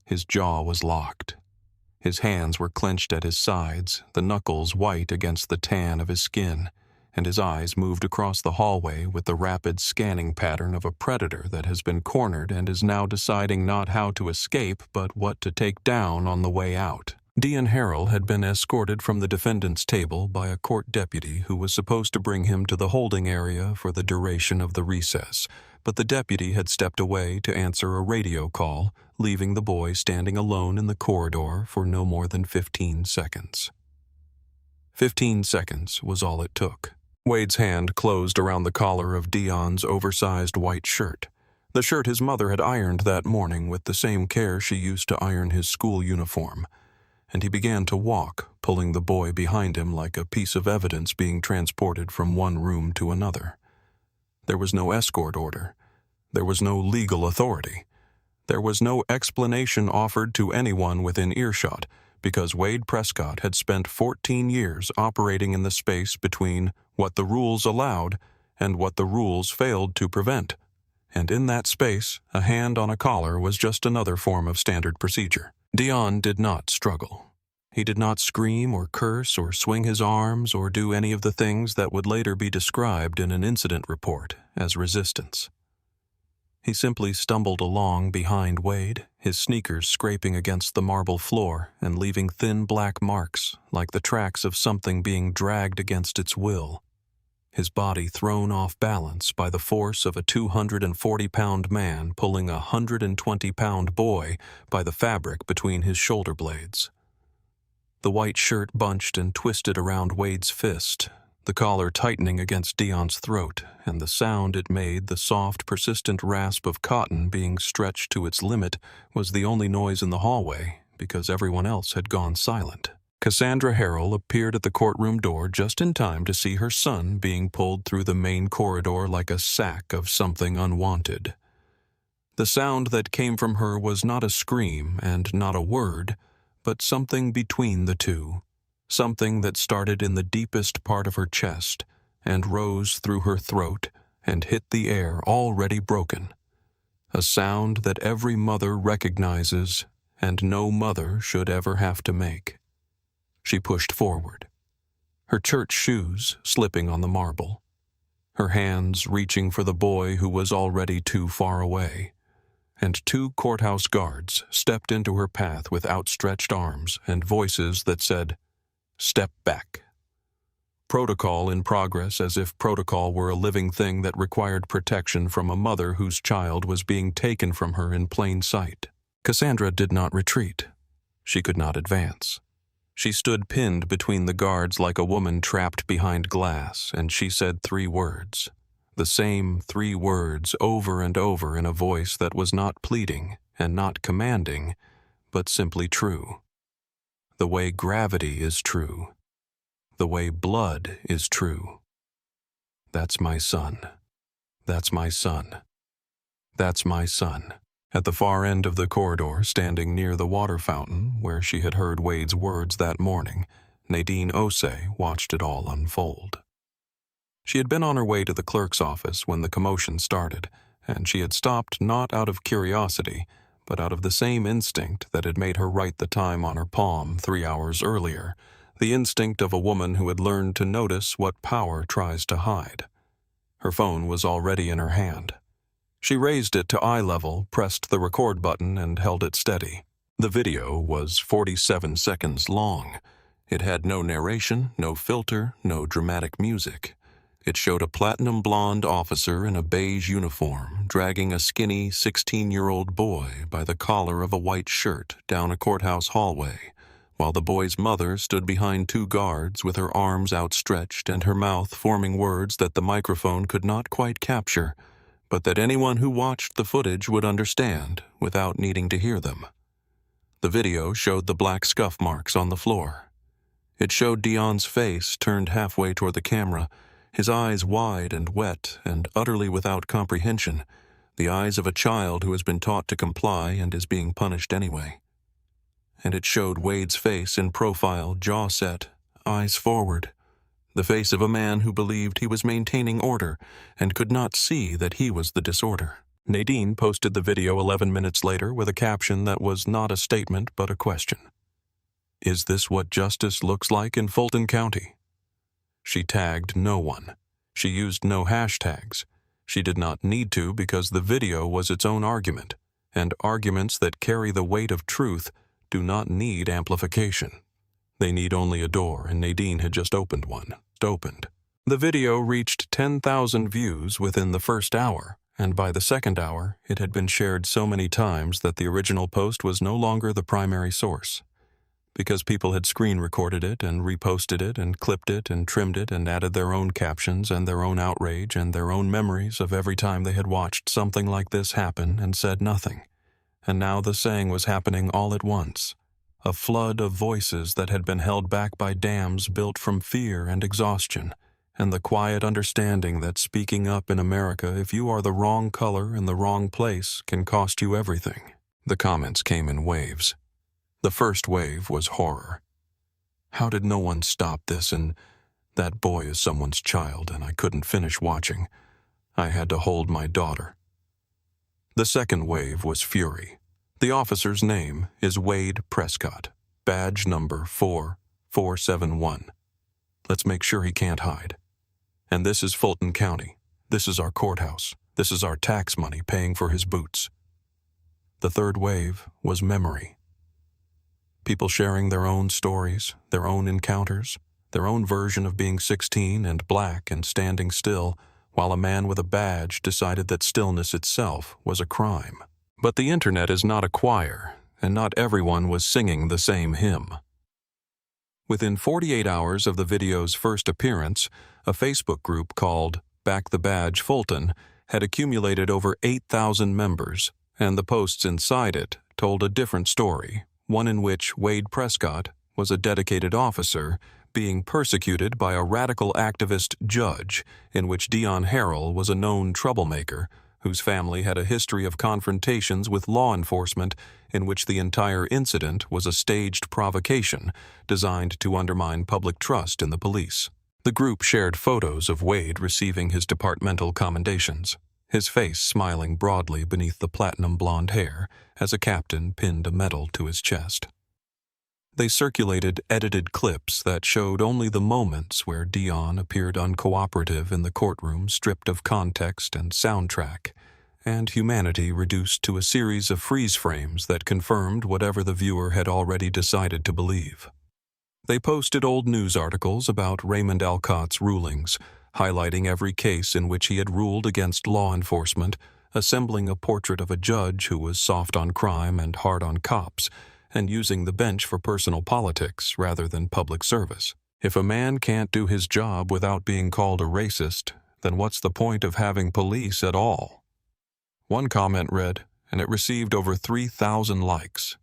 His jaw was locked. His hands were clenched at his sides, the knuckles white against the tan of his skin, and his eyes moved across the hallway with the rapid scanning pattern of a predator that has been cornered and is now deciding not how to escape but what to take down on the way out. Dion Harrell had been escorted from the defendant's table by a court deputy who was supposed to bring him to the holding area for the duration of the recess, but the deputy had stepped away to answer a radio call, leaving the boy standing alone in the corridor for no more than 15 seconds. 15 seconds was all it took. Wade's hand closed around the collar of Dion's oversized white shirt, the shirt his mother had ironed that morning with the same care she used to iron his school uniform, and he began to walk, pulling the boy behind him like a piece of evidence being transported from one room to another. There was no escort order. There was no legal authority. There was no explanation offered to anyone within earshot, because Wade Prescott had spent 14 years operating in the space between what the rules allowed and what the rules failed to prevent. And in that space, a hand on a collar was just another form of standard procedure. Dion did not struggle. He did not scream or curse or swing his arms or do any of the things that would later be described in an incident report as resistance. He simply stumbled along behind Wade, his sneakers scraping against the marble floor and leaving thin black marks like the tracks of something being dragged against its will, his body thrown off balance by the force of a 240-pound man pulling a 120-pound boy by the fabric between his shoulder blades. The white shirt bunched and twisted around Wade's fist, the collar tightening against Dion's throat, and the sound it made, the soft, persistent rasp of cotton being stretched to its limit, was the only noise in the hallway because everyone else had gone silent. Cassandra Harrell appeared at the courtroom door just in time to see her son being pulled through the main corridor like a sack of something unwanted. The sound that came from her was not a scream and not a word, but something between the two, something that started in the deepest part of her chest and rose through her throat and hit the air already broken. A sound that every mother recognizes and no mother should ever have to make. She pushed forward, her church shoes slipping on the marble, her hands reaching for the boy who was already too far away, and two courthouse guards stepped into her path with outstretched arms and voices that said, "Step back." Protocol in progress, as if protocol were a living thing that required protection from a mother whose child was being taken from her in plain sight. Cassandra did not retreat. She could not advance. She stood pinned between the guards like a woman trapped behind glass, and she said 3 words. The same 3 words over and over in a voice that was not pleading and not commanding, but simply true. The way gravity is true. The way blood is true. That's my son. That's my son. That's my son. At the far end of the corridor, standing near the water fountain where she had heard Wade's words that morning, Nadine Osei watched it all unfold. She had been on her way to the clerk's office when the commotion started, and she had stopped not out of curiosity, but out of the same instinct that had made her write the time on her palm 3 hours earlier, the instinct of a woman who had learned to notice what power tries to hide. Her phone was already in her hand. She raised it to eye level, pressed the record button, and held it steady. The video was 47 seconds long. It had no narration, no filter, no dramatic music. It showed a platinum blonde officer in a beige uniform dragging a skinny 16-year-old boy by the collar of a white shirt down a courthouse hallway, while the boy's mother stood behind 2 guards with her arms outstretched and her mouth forming words that the microphone could not quite capture, but that anyone who watched the footage would understand without needing to hear them. The video showed the black scuff marks on the floor. It showed Dion's face turned halfway toward the camera, his eyes wide and wet and utterly without comprehension, the eyes of a child who has been taught to comply and is being punished anyway. And it showed Wade's face in profile, jaw set, eyes forward, the face of a man who believed he was maintaining order and could not see that he was the disorder. Nadine posted the video 11 minutes later with a caption that was not a statement but a question. Is this what justice looks like in Fulton County? She tagged no one. She used no hashtags. She did not need to because the video was its own argument, and arguments that carry the weight of truth do not need amplification. They need only a door, and Nadine had just opened one. The video reached 10,000 views within the first hour, and by the second hour, it had been shared so many times that the original post was no longer the primary source. Because people had screen recorded it and reposted it and clipped it and trimmed it and added their own captions and their own outrage and their own memories of every time they had watched something like this happen and said nothing. And now the saying was happening all at once. A flood of voices that had been held back by dams built from fear and exhaustion, and the quiet understanding that speaking up in America if you are the wrong color in the wrong place can cost you everything. The comments came in waves. The first wave was horror. How did no one stop this? And that boy is someone's child, and I couldn't finish watching. I had to hold my daughter. The second wave was fury. The officer's name is Wade Prescott, badge number 4471. Let's make sure he can't hide. And this is Fulton County. This is our courthouse. This is our tax money paying for his boots. The third wave was memory. People sharing their own stories, their own encounters, their own version of being 16 and black and standing still, while a man with a badge decided that stillness itself was a crime. But the internet is not a choir, and not everyone was singing the same hymn. Within 48 hours of the video's first appearance, a Facebook group called Back the Badge Fulton had accumulated over 8,000 members, and the posts inside it told a different story, one in which Wade Prescott, was a dedicated officer being persecuted by a radical activist judge in which Dion Harrell was a known troublemaker whose family had a history of confrontations with law enforcement in which the entire incident was a staged provocation designed to undermine public trust in the police. The group shared photos of Wade receiving his departmental commendations, his face smiling broadly beneath the platinum blonde hair as a captain pinned a medal to his chest. They circulated edited clips that showed only the moments where Dion appeared uncooperative in the courtroom, stripped of context and soundtrack, and humanity reduced to a series of freeze frames that confirmed whatever the viewer had already decided to believe. They posted old news articles about Raymond Alcott's rulings, highlighting every case in which he had ruled against law enforcement, assembling a portrait of a judge who was soft on crime and hard on cops, and using the bench for personal politics rather than public service. If a man can't do his job without being called a racist, then what's the point of having police at all? One comment read, and it received over 3,000 likes.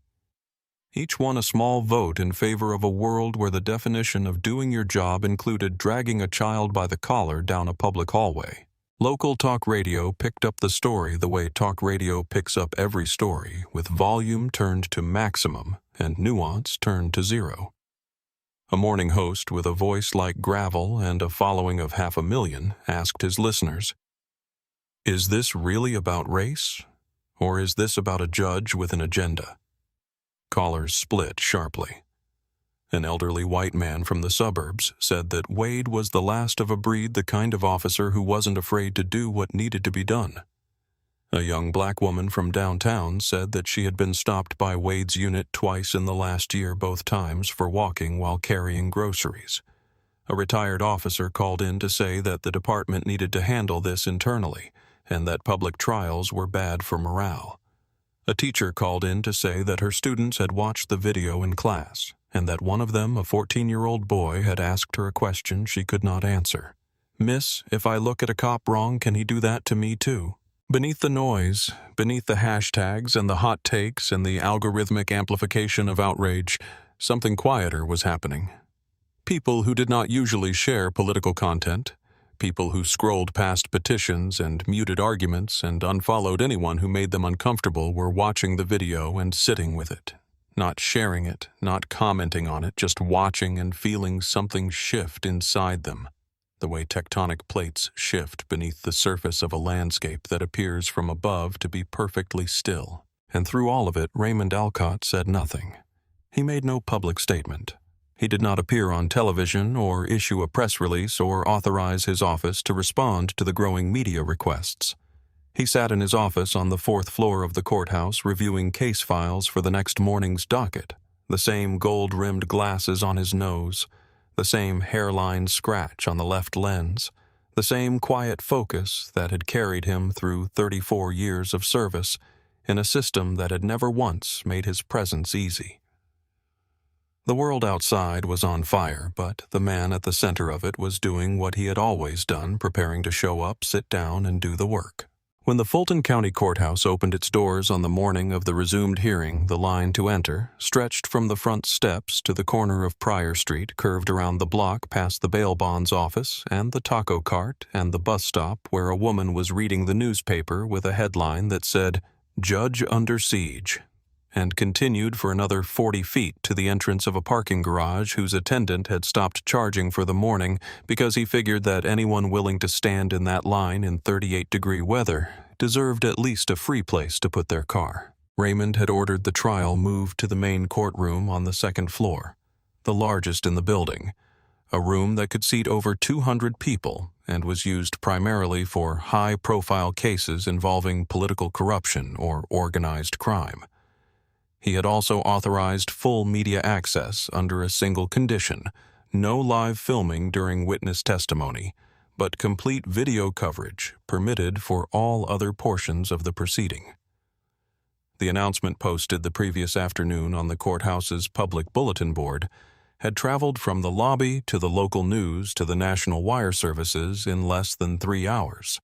Each one a small vote in favor of a world where the definition of doing your job included dragging a child by the collar down a public hallway. Local talk radio picked up the story the way talk radio picks up every story, with volume turned to maximum and nuance turned to zero. A morning host with a voice like gravel and a following of 500,000 asked his listeners, "Is this really about race? Or is this about a judge with an agenda?" Callers split sharply. An elderly white man from the suburbs said that Wade was the last of a breed, the kind of officer who wasn't afraid to do what needed to be done. A young black woman from downtown said that she had been stopped by Wade's unit twice in the last year, both times for walking while carrying groceries. A retired officer called in to say that the department needed to handle this internally and that public trials were bad for morale. A teacher called in to say that her students had watched the video in class and that one of them, a 14-year-old boy, had asked her a question she could not answer. "Miss, if I look at a cop wrong, can he do that to me too?" Beneath the noise, beneath the hashtags and the hot takes and the algorithmic amplification of outrage, something quieter was happening. People who did not usually share political content, people who scrolled past petitions and muted arguments and unfollowed anyone who made them uncomfortable, were watching the video and sitting with it. Not sharing it, not commenting on it, just watching and feeling something shift inside them, the way tectonic plates shift beneath the surface of a landscape that appears from above to be perfectly still. And through all of it, Raymond Alcott said nothing. He made no public statement. He did not appear on television or issue a press release or authorize his office to respond to the growing media requests. He sat in his office on the 4th floor of the courthouse reviewing case files for the next morning's docket, the same gold-rimmed glasses on his nose, the same hairline scratch on the left lens, the same quiet focus that had carried him through 34 years of service in a system that had never once made his presence easy. The world outside was on fire, but the man at the center of it was doing what he had always done, preparing to show up, sit down, and do the work. When the Fulton County Courthouse opened its doors on the morning of the resumed hearing, the line to enter stretched from the front steps to the corner of Pryor Street, curved around the block past the bail bonds office and the taco cart and the bus stop where a woman was reading the newspaper with a headline that said, "Judge Under Siege," and continued for another 40 feet to the entrance of a parking garage whose attendant had stopped charging for the morning because he figured that anyone willing to stand in that line in 38-degree weather deserved at least a free place to put their car. Raymond had ordered the trial moved to the main courtroom on the 2nd floor, the largest in the building, a room that could seat over 200 people and was used primarily for high-profile cases involving political corruption or organized crime. He had also authorized full media access under a single condition: no live filming during witness testimony, but complete video coverage permitted for all other portions of the proceeding. The announcement posted the previous afternoon on the courthouse's public bulletin board had traveled from the lobby to the local news to the national wire services in less than 3 hours,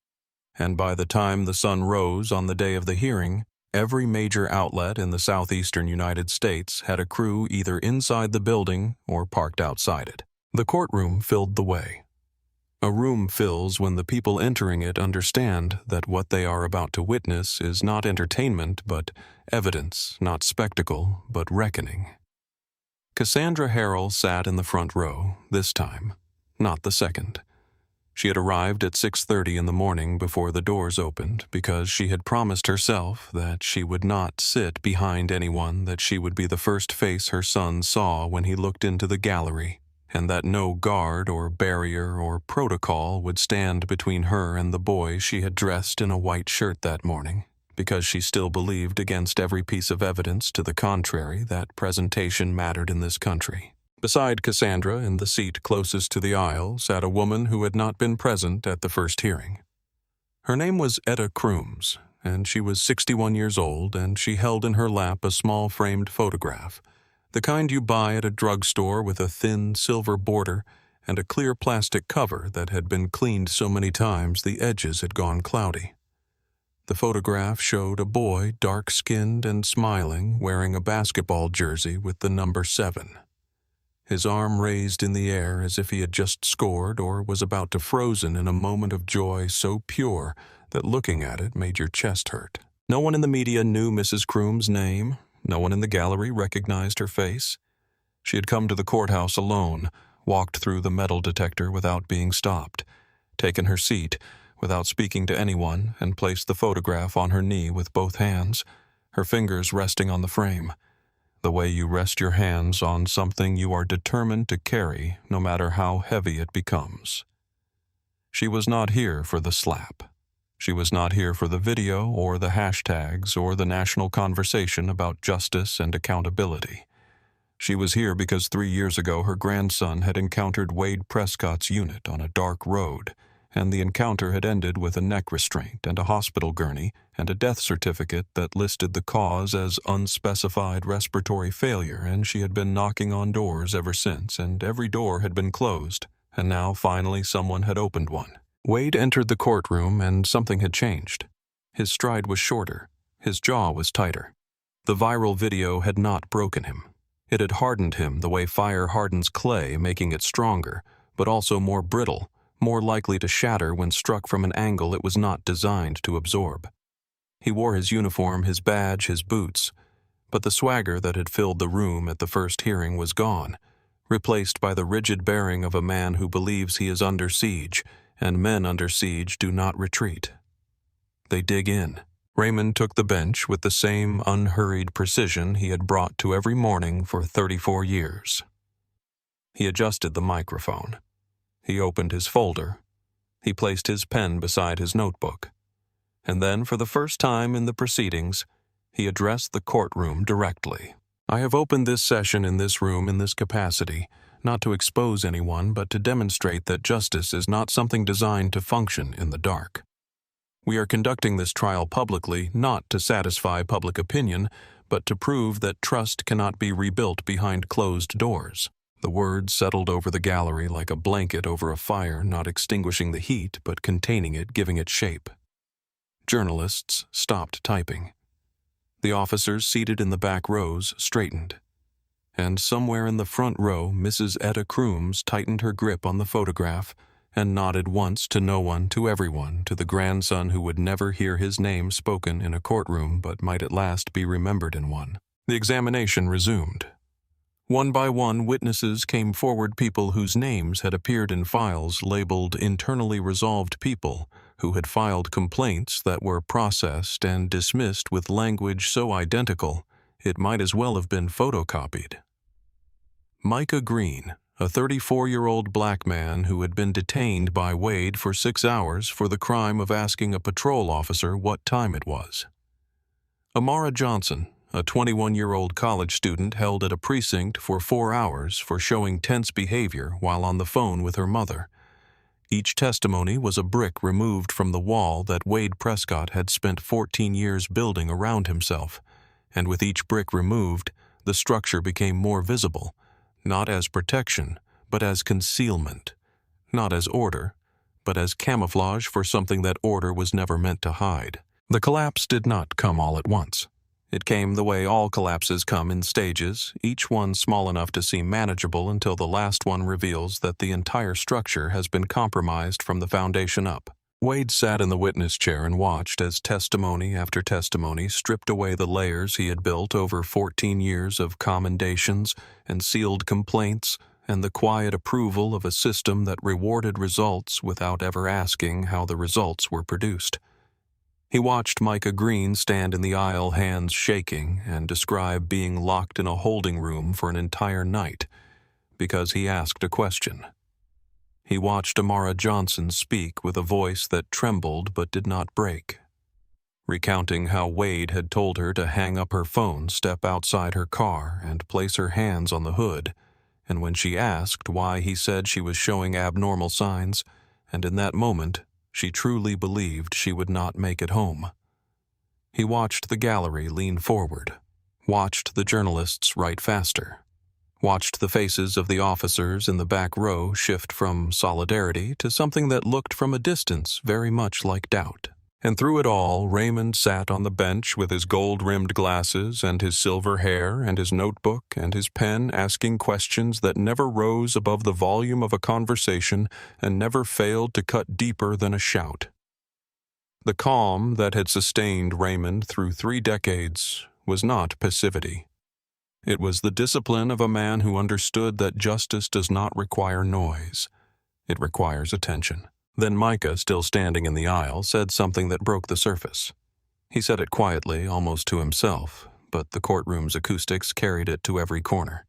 and by the time the sun rose on the day of the hearing, Every major outlet in the southeastern United States had a crew either inside the building or parked outside it. The courtroom filled the way. A room fills when the people entering it understand that what they are about to witness is not entertainment but evidence, not spectacle but reckoning. Cassandra Harrell sat in the front row, this time, not the second. She had arrived at 6:30 in the morning before the doors opened because she had promised herself that she would not sit behind anyone, that she would be the first face her son saw when he looked into the gallery, and that no guard or barrier or protocol would stand between her and the boy she had dressed in a white shirt that morning, because she still believed against every piece of evidence to the contrary that presentation mattered in this country. Beside Cassandra, in the seat closest to the aisle, sat a woman who had not been present at the first hearing. Her name was Etta Crooms, and she was 61 years old, and she held in her lap a small framed photograph, the kind you buy at a drugstore with a thin silver border and a clear plastic cover that had been cleaned so many times the edges had gone cloudy. The photograph showed a boy, dark-skinned and smiling, wearing a basketball jersey with the number 7. His arm raised in the air as if he had just scored or was about to frozen in a moment of joy so pure that looking at it made your chest hurt. No one in the media knew Mrs. Crooms' name. No one in the gallery recognized her face. She had come to the courthouse alone, walked through the metal detector without being stopped, taken her seat without speaking to anyone, and placed the photograph on her knee with both hands, her fingers resting on the frame, the way you rest your hands on something you are determined to carry no matter how heavy it becomes. She was not here for the slap. She was not here for the video or the hashtags or the national conversation about justice and accountability. She was here because 3 years ago her grandson had encountered Wade Prescott's unit on a dark road, and the encounter had ended with a neck restraint and a hospital gurney and a death certificate that listed the cause as unspecified respiratory failure, and she had been knocking on doors ever since, and every door had been closed, and now finally someone had opened one. Wade entered the courtroom and something had changed. His stride was shorter. His jaw was tighter. The viral video had not broken him. It had hardened him the way fire hardens clay, making it stronger, but also more brittle, more likely to shatter when struck from an angle it was not designed to absorb. He wore his uniform, his badge, his boots, but the swagger that had filled the room at the first hearing was gone, replaced by the rigid bearing of a man who believes he is under siege, and men under siege do not retreat. They dig in. Raymond took the bench with the same unhurried precision he had brought to every morning for 34 years. He adjusted the microphone. He opened his folder. He placed his pen beside his notebook. And then, for the first time in the proceedings, he addressed the courtroom directly. I have opened this session in this room in this capacity, not to expose anyone, but to demonstrate that justice is not something designed to function in the dark. We are conducting this trial publicly, not to satisfy public opinion, but to prove that trust cannot be rebuilt behind closed doors. The words settled over the gallery like a blanket over a fire, not extinguishing the heat, but containing it, giving it shape. Journalists stopped typing. The officers seated in the back rows straightened. And somewhere in the front row, Mrs. Etta Crooms tightened her grip on the photograph and nodded once to no one, to everyone, to the grandson who would never hear his name spoken in a courtroom but might at last be remembered in one. The examination resumed. One by one, witnesses came forward, people whose names had appeared in files labeled internally resolved people who had filed complaints that were processed and dismissed with language so identical it might as well have been photocopied. Micah Green, a 34-year-old black man who had been detained by Wade for 6 hours for the crime of asking a patrol officer what time it was. Amara Johnson, a 21-year-old college student held at a precinct for 4 hours for showing tense behavior while on the phone with her mother. Each testimony was a brick removed from the wall that Wade Prescott had spent 14 years building around himself, and with each brick removed, the structure became more visible, not as protection, but as concealment, not as order, but as camouflage for something that order was never meant to hide. The collapse did not come all at once. It came the way all collapses come in stages, each one small enough to seem manageable until the last one reveals that the entire structure has been compromised from the foundation up. Wade sat in the witness chair and watched as testimony after testimony stripped away the layers he had built over 14 years of commendations and sealed complaints and the quiet approval of a system that rewarded results without ever asking how the results were produced. He watched Micah Green stand in the aisle, hands shaking, and describe being locked in a holding room for an entire night because he asked a question. He watched Amara Johnson speak with a voice that trembled but did not break, recounting how Wade had told her to hang up her phone, step outside her car, and place her hands on the hood, and when she asked why he said she was showing abnormal signs, and in that moment, she truly believed she would not make it home. He watched the gallery lean forward, watched the journalists write faster, watched the faces of the officers in the back row shift from solidarity to something that looked from a distance very much like doubt. And through it all, Raymond sat on the bench with his gold-rimmed glasses and his silver hair and his notebook and his pen, asking questions that never rose above the volume of a conversation and never failed to cut deeper than a shout. The calm that had sustained Raymond through 3 decades was not passivity. It was the discipline of a man who understood that justice does not require noise. It requires attention. Then Micah, still standing in the aisle, said something that broke the surface. He said it quietly, almost to himself, but the courtroom's acoustics carried it to every corner.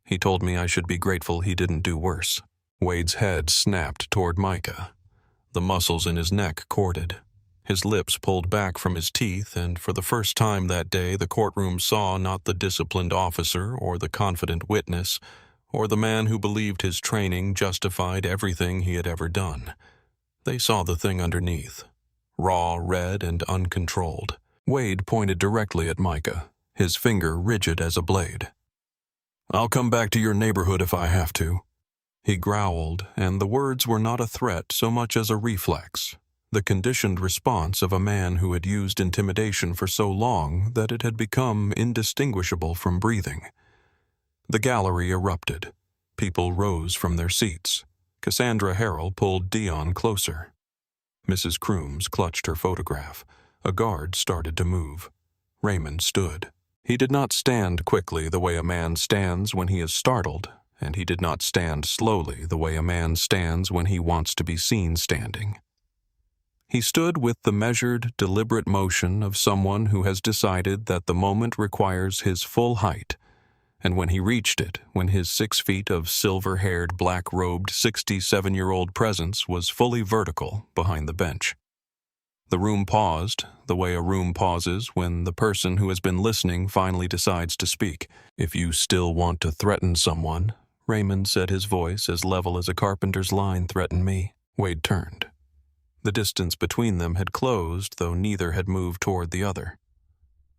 He told me I should be grateful he didn't do worse. Wade's head snapped toward Micah. The muscles in his neck corded. His lips pulled back from his teeth, and for the first time that day the courtroom saw not the disciplined officer or the confident witness or the man who believed his training justified everything he had ever done. They saw the thing underneath, raw, red, and uncontrolled. Wade pointed directly at Micah, his finger rigid as a blade. "I'll come back to your neighborhood if I have to," he growled, and the words were not a threat so much as a reflex. The conditioned response of a man who had used intimidation for so long that it had become indistinguishable from breathing. The gallery erupted. People rose from their seats. Cassandra Harrell pulled Dion closer. Mrs. Crooms clutched her photograph. A guard started to move. Raymond stood. He did not stand quickly the way a man stands when he is startled, and he did not stand slowly the way a man stands when he wants to be seen standing. He stood with the measured, deliberate motion of someone who has decided that the moment requires his full height, and when he reached it, when his 6 feet of silver-haired, black-robed, 67-year-old presence was fully vertical behind the bench. The room paused, the way a room pauses when the person who has been listening finally decides to speak. "If you still want to threaten someone," Raymond said, his voice as level as a carpenter's line threatened me. Wade turned. The distance between them had closed, though neither had moved toward the other.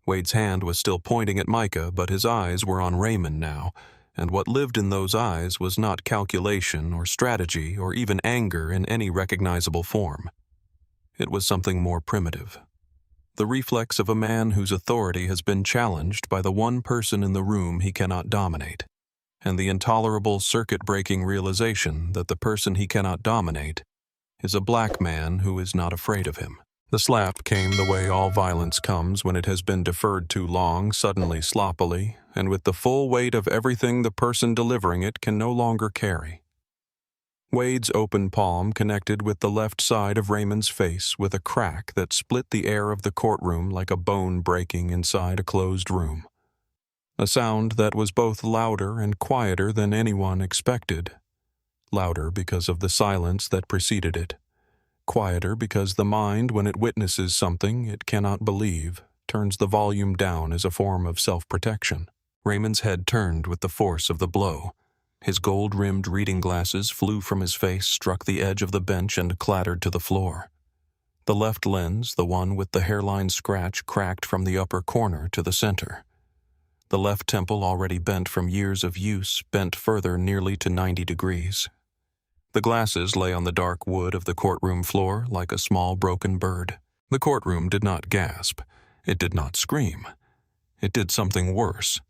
Wade's hand was still pointing at Micah, but his eyes were on Raymond now, and what lived in those eyes was not calculation or strategy or even anger in any recognizable form. It was something more primitive. The reflex of a man whose authority has been challenged by the one person in the room he cannot dominate, and the intolerable circuit-breaking realization that the person he cannot dominate is a black man who is not afraid of him. The slap came the way all violence comes when it has been deferred too long, suddenly, sloppily, and with the full weight of everything the person delivering it can no longer carry. Wade's open palm connected with the left side of Raymond's face with a crack that split the air of the courtroom like a bone breaking inside a closed room. A sound that was both louder and quieter than anyone expected. Louder because of the silence that preceded it. Quieter because the mind, when it witnesses something it cannot believe, turns the volume down as a form of self-protection. Raymond's head turned with the force of the blow. His gold-rimmed reading glasses flew from his face, struck the edge of the bench, and clattered to the floor. The left lens, the one with the hairline scratch, cracked from the upper corner to the center. The left temple, already bent from years of use, bent further nearly to 90 degrees. The glasses lay on the dark wood of the courtroom floor like a small broken bird. The courtroom did not gasp. It did not scream. It did something worse.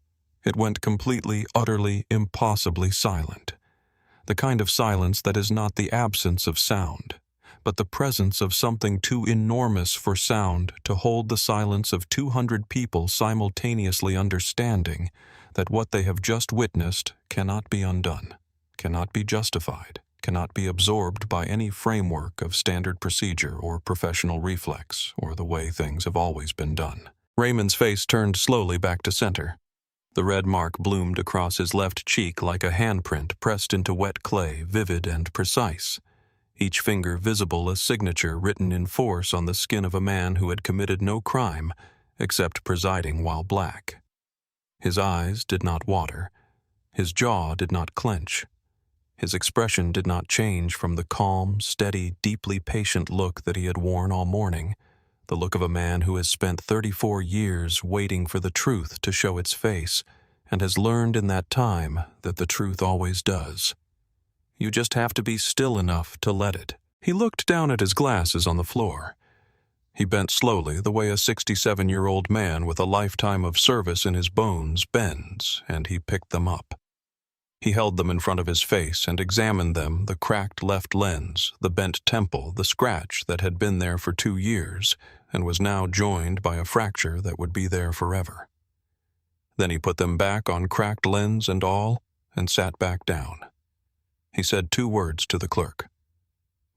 It went completely, utterly, impossibly silent. The kind of silence that is not the absence of sound, but the presence of something too enormous for sound to hold the silence of 200 people simultaneously understanding that what they have just witnessed cannot be undone, cannot be justified, cannot be absorbed by any framework of standard procedure or professional reflex or the way things have always been done. Raymond's face turned slowly back to center. The red mark bloomed across his left cheek like a handprint pressed into wet clay, vivid and precise, each finger visible a signature written in force on the skin of a man who had committed no crime except presiding while black. His eyes did not water. His jaw did not clench. His expression did not change from the calm, steady, deeply patient look that he had worn all morning, the look of a man who has spent 34 years waiting for the truth to show its face and has learned in that time that the truth always does. You just have to be still enough to let it. He looked down at his glasses on the floor. He bent slowly the way a 67-year-old man with a lifetime of service in his bones bends, and he picked them up. He held them in front of his face and examined them, the cracked left lens, the bent temple, the scratch that had been there for 2 years and was now joined by a fracture that would be there forever. Then he put them back on cracked lens and all and sat back down. He said 2 words to the clerk.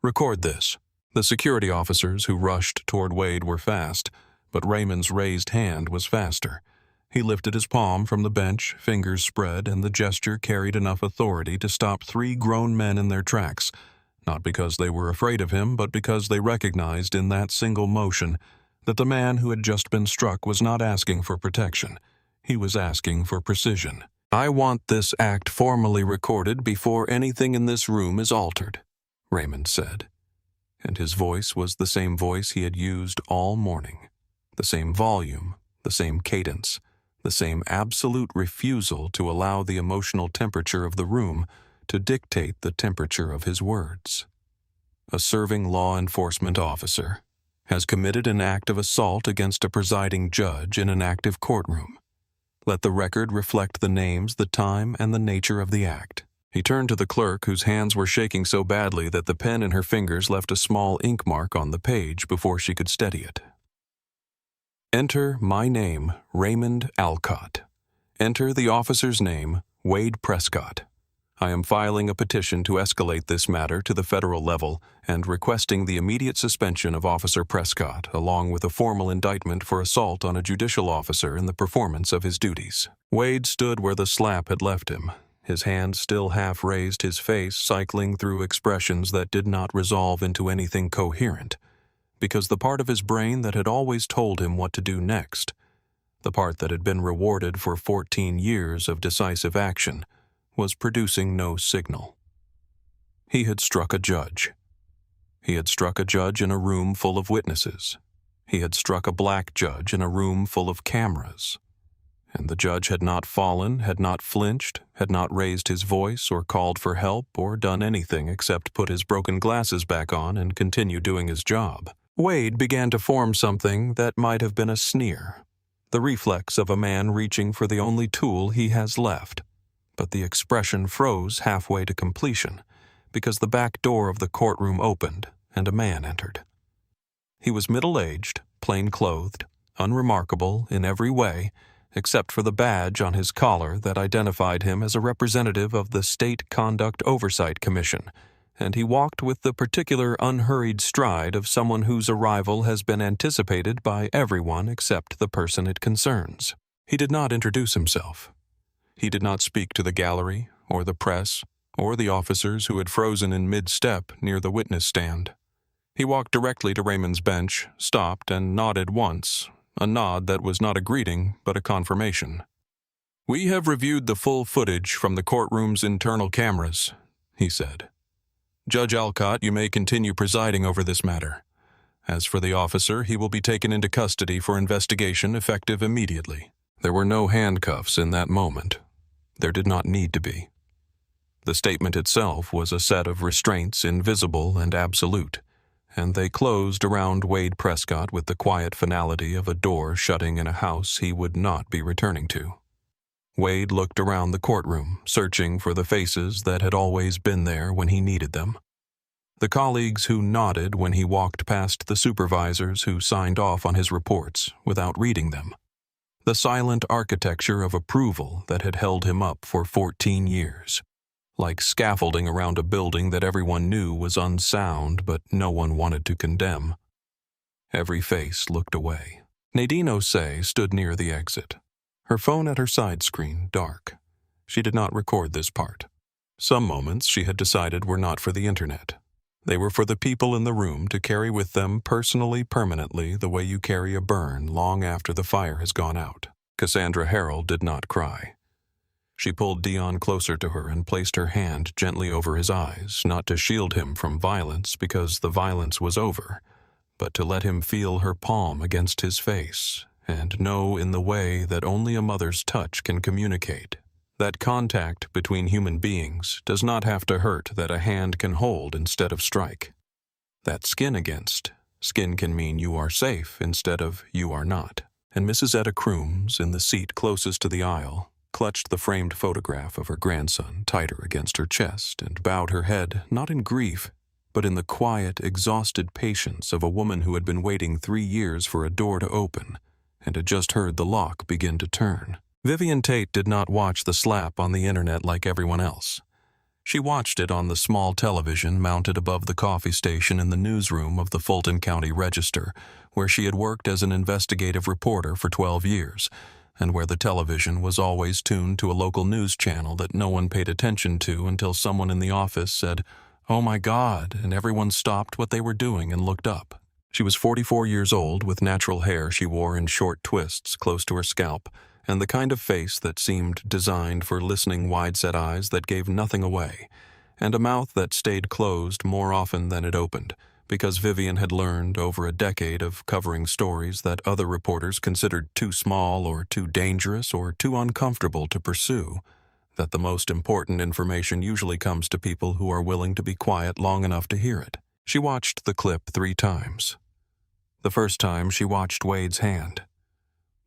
"Record this." The security officers who rushed toward Wade were fast, but Raymond's raised hand was faster. He lifted his palm from the bench, fingers spread, and the gesture carried enough authority to stop 3 grown men in their tracks, not because they were afraid of him, but because they recognized in that single motion that the man who had just been struck was not asking for protection. He was asking for precision. "I want this act formally recorded before anything in this room is altered," Raymond said. And his voice was the same voice he had used all morning, the same volume, the same cadence, the same absolute refusal to allow the emotional temperature of the room to dictate the temperature of his words. A serving law enforcement officer has committed an act of assault against a presiding judge in an active courtroom. Let the record reflect the names, the time, and the nature of the act. He turned to the clerk, whose hands were shaking so badly that the pen in her fingers left a small ink mark on the page before she could steady it. "Enter my name, Raymond Alcott. Enter the officer's name, Wade Prescott. I am filing a petition to escalate this matter to the federal level and requesting the immediate suspension of Officer Prescott, along with a formal indictment for assault on a judicial officer in the performance of his duties." Wade stood where the slap had left him, his hand still half raised, his face cycling through expressions that did not resolve into anything coherent, because the part of his brain that had always told him what to do next, the part that had been rewarded for 14 years of decisive action, was producing no signal. He had struck a judge. He had struck a judge in a room full of witnesses. He had struck a black judge in a room full of cameras. And the judge had not fallen, had not flinched, had not raised his voice or called for help or done anything except put his broken glasses back on and continue doing his job. Wade began to form something that might have been a sneer, the reflex of a man reaching for the only tool he has left. But the expression froze halfway to completion because the back door of the courtroom opened and a man entered. He was middle-aged, plain-clothed, unremarkable in every way, except for the badge on his collar that identified him as a representative of the State Conduct Oversight Commission, and he walked with the particular unhurried stride of someone whose arrival has been anticipated by everyone except the person it concerns. He did not introduce himself. He did not speak to the gallery, or the press, or the officers who had frozen in mid-step near the witness stand. He walked directly to Raymond's bench, stopped, and nodded once, a nod that was not a greeting but a confirmation. "We have reviewed the full footage from the courtroom's internal cameras," he said. "Judge Alcott, you may continue presiding over this matter. As for the officer, he will be taken into custody for investigation effective immediately." There were no handcuffs in that moment. There did not need to be. The statement itself was a set of restraints invisible and absolute, and they closed around Wade Prescott with the quiet finality of a door shutting in a house he would not be returning to. Wade looked around the courtroom, searching for the faces that had always been there when he needed them. The colleagues who nodded when he walked past the supervisors who signed off on his reports without reading them. The silent architecture of approval that had held him up for 14 years. Like scaffolding around a building that everyone knew was unsound but no one wanted to condemn. Every face looked away. Nadine Osei stood near the exit, her phone at her side screen dark. She did not record this part. Some moments she had decided were not for the internet. They were for the people in the room to carry with them personally, permanently, the way you carry a burn long after the fire has gone out. Cassandra Harrell did not cry. She pulled Dion closer to her and placed her hand gently over his eyes, not to shield him from violence because the violence was over, but to let him feel her palm against his face and know in the way that only a mother's touch can communicate. That contact between human beings does not have to hurt that a hand can hold instead of strike. That skin can mean you are safe instead of you are not. And Mrs. Etta Crooms, in the seat closest to the aisle, clutched the framed photograph of her grandson tighter against her chest and bowed her head, not in grief, but in the quiet, exhausted patience of a woman who had been waiting 3 years for a door to open and had just heard the lock begin to turn. Vivian Tate did not watch the slap on the internet like everyone else. She watched it on the small television mounted above the coffee station in the newsroom of the Fulton County Register, where she had worked as an investigative reporter for 12 years, and where the television was always tuned to a local news channel that no one paid attention to until someone in the office said, "Oh my God," and everyone stopped what they were doing and looked up. She was 44 years old, with natural hair she wore in short twists close to her scalp, and the kind of face that seemed designed for listening wide-set eyes that gave nothing away, and a mouth that stayed closed more often than it opened, because Vivian had learned over a decade of covering stories that other reporters considered too small or too dangerous or too uncomfortable to pursue, that the most important information usually comes to people who are willing to be quiet long enough to hear it. She watched the clip 3 times. The first time she watched Wade's hand.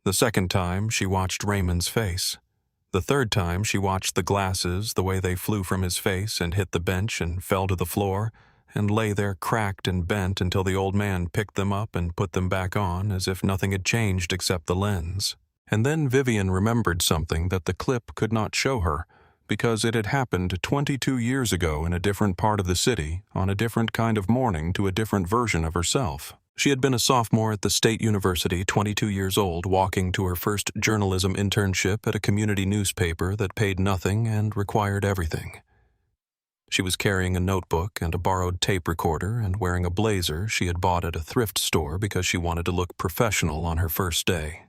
The second time, she watched Raymond's face. The third time, she watched the glasses, the way they flew from his face and hit the bench and fell to the floor, and lay there cracked and bent until the old man picked them up and put them back on as if nothing had changed except the lens. And then Vivian remembered something that the clip could not show her, because it had happened 22 years ago in a different part of the city, on a different kind of morning to a different version of herself. She had been a sophomore at the State University, 22 years old, walking to her first journalism internship at a community newspaper that paid nothing and required everything. She was carrying a notebook and a borrowed tape recorder and wearing a blazer she had bought at a thrift store because she wanted to look professional on her first day.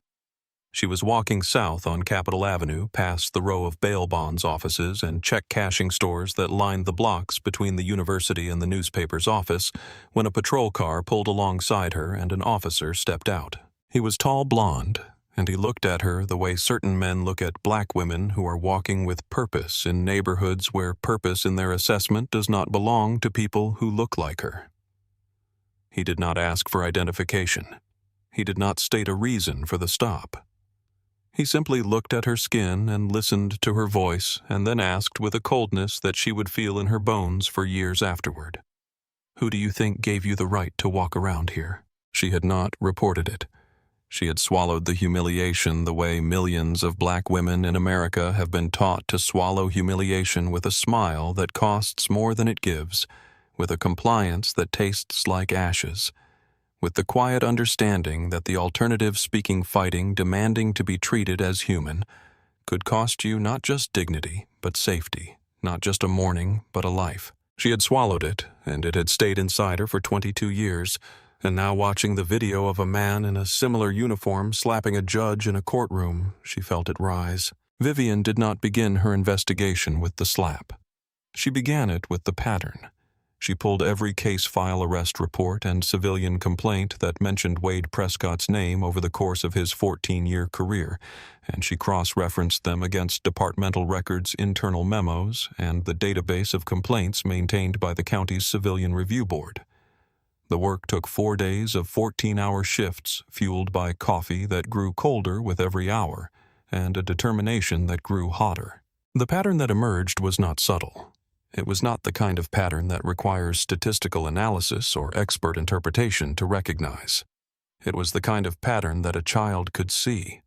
She was walking south on Capitol Avenue past the row of bail bonds offices and check-cashing stores that lined the blocks between the university and the newspaper's office when a patrol car pulled alongside her and an officer stepped out. He was tall blonde, and he looked at her the way certain men look at black women who are walking with purpose in neighborhoods where purpose in their assessment does not belong to people who look like her. He did not ask for identification. He did not state a reason for the stop. He simply looked at her skin and listened to her voice and then asked with a coldness that she would feel in her bones for years afterward, "Who do you think gave you the right to walk around here?" She had not reported it. She had swallowed the humiliation the way millions of black women in America have been taught to swallow humiliation, with a smile that costs more than it gives, with a compliance that tastes like ashes, with the quiet understanding that the alternative speaking fighting demanding to be treated as human could cost you not just dignity, but safety, not just a morning, but a life. She had swallowed it, and it had stayed inside her for 22 years, and now watching the video of a man in a similar uniform slapping a judge in a courtroom, she felt it rise. Vivian did not begin her investigation with the slap. She began it with the pattern. She pulled every case file, arrest report, and civilian complaint that mentioned Wade Prescott's name over the course of his 14-year career, and she cross-referenced them against departmental records, internal memos, and the database of complaints maintained by the county's Civilian Review Board. The work took 4 days of 14-hour shifts fueled by coffee that grew colder with every hour and a determination that grew hotter. The pattern that emerged was not subtle. It was not the kind of pattern that requires statistical analysis or expert interpretation to recognize. It was the kind of pattern that a child could see.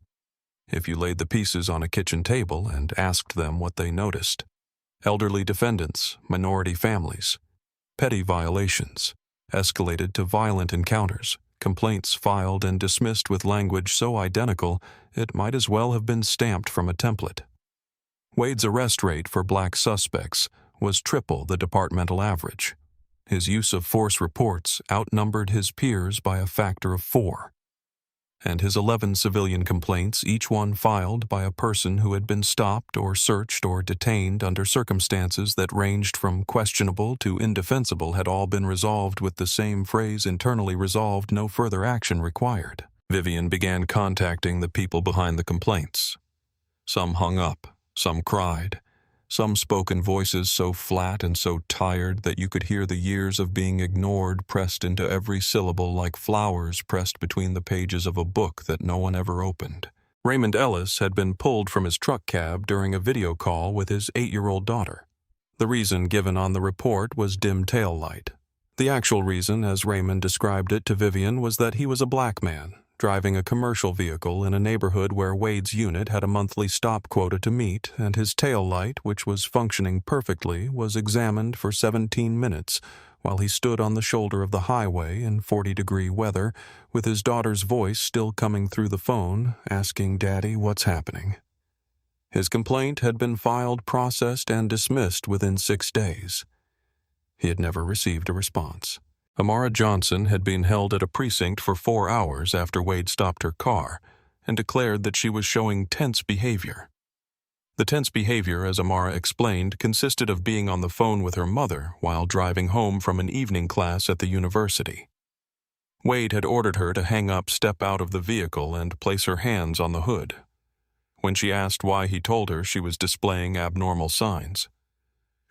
If you laid the pieces on a kitchen table and asked them what they noticed. Elderly defendants, minority families, petty violations, escalated to violent encounters, complaints filed and dismissed with language so identical it might as well have been stamped from a template. Wade's arrest rate for black suspects was triple the departmental average. His use of force reports outnumbered his peers by a factor of 4. And his 11 civilian complaints, each one filed by a person who had been stopped or searched or detained under circumstances that ranged from questionable to indefensible, had all been resolved with the same phrase: internally resolved, no further action required. Vivian began contacting the people behind the complaints. Some hung up, some cried. Some spoke in voices so flat and so tired that you could hear the years of being ignored pressed into every syllable like flowers pressed between the pages of a book that no one ever opened. Raymond Ellis had been pulled from his truck cab during a video call with his 8-year-old daughter. The reason given on the report was dim tail light. The actual reason, as Raymond described it to Vivian, was that he was a black man, driving a commercial vehicle in a neighborhood where Wade's unit had a monthly stop quota to meet, and his tail light, which was functioning perfectly, was examined for 17 minutes while he stood on the shoulder of the highway in 40-degree weather, with his daughter's voice still coming through the phone, asking, "Daddy, what's happening?" His complaint had been filed, processed, and dismissed within 6 days. He had never received a response. Amara Johnson had been held at a precinct for 4 hours after Wade stopped her car and declared that she was showing tense behavior. The tense behavior, as Amara explained, consisted of being on the phone with her mother while driving home from an evening class at the university. Wade had ordered her to hang up, step out of the vehicle, and place her hands on the hood. When she asked why he told her she was displaying abnormal signs,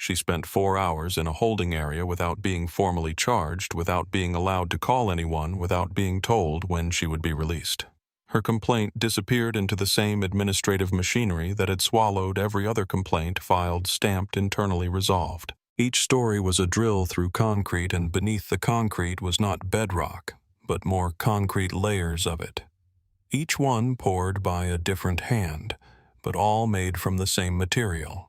she spent 4 hours in a holding area without being formally charged, without being allowed to call anyone, without being told when she would be released. Her complaint disappeared into the same administrative machinery that had swallowed every other complaint filed, stamped, internally resolved. Each story was a drill through concrete, and beneath the concrete was not bedrock, but more concrete layers of it. Each one poured by a different hand, but all made from the same material.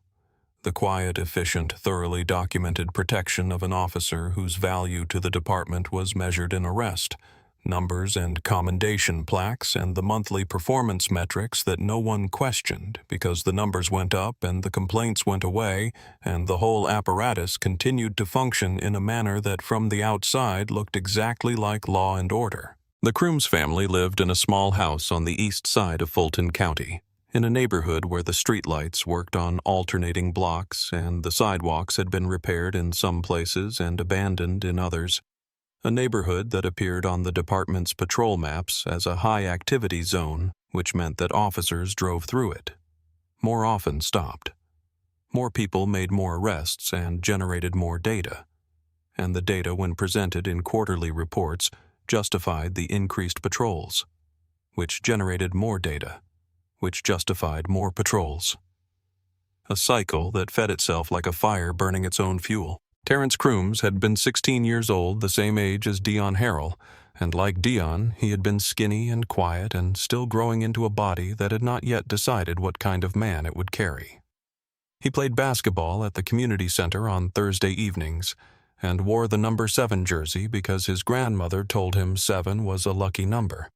The quiet, efficient, thoroughly documented protection of an officer whose value to the department was measured in arrest, numbers and commendation plaques, and the monthly performance metrics that no one questioned because the numbers went up and the complaints went away, and the whole apparatus continued to function in a manner that from the outside looked exactly like law and order. The Crooms family lived in a small house on the east side of Fulton County, in a neighborhood where the streetlights worked on alternating blocks and the sidewalks had been repaired in some places and abandoned in others. A neighborhood that appeared on the department's patrol maps as a high-activity zone, which meant that officers drove through it. More often stopped. More people made more arrests and generated more data. And the data, when presented in quarterly reports, justified the increased patrols, which generated more data, which justified more patrols. A cycle that fed itself like a fire burning its own fuel. Terrence Crooms had been 16 years old, the same age as Dion Harrell, and like Dion, he had been skinny and quiet and still growing into a body that had not yet decided what kind of man it would carry. He played basketball at the community center on Thursday evenings and wore the number 7 jersey because his grandmother told him 7 was a lucky number.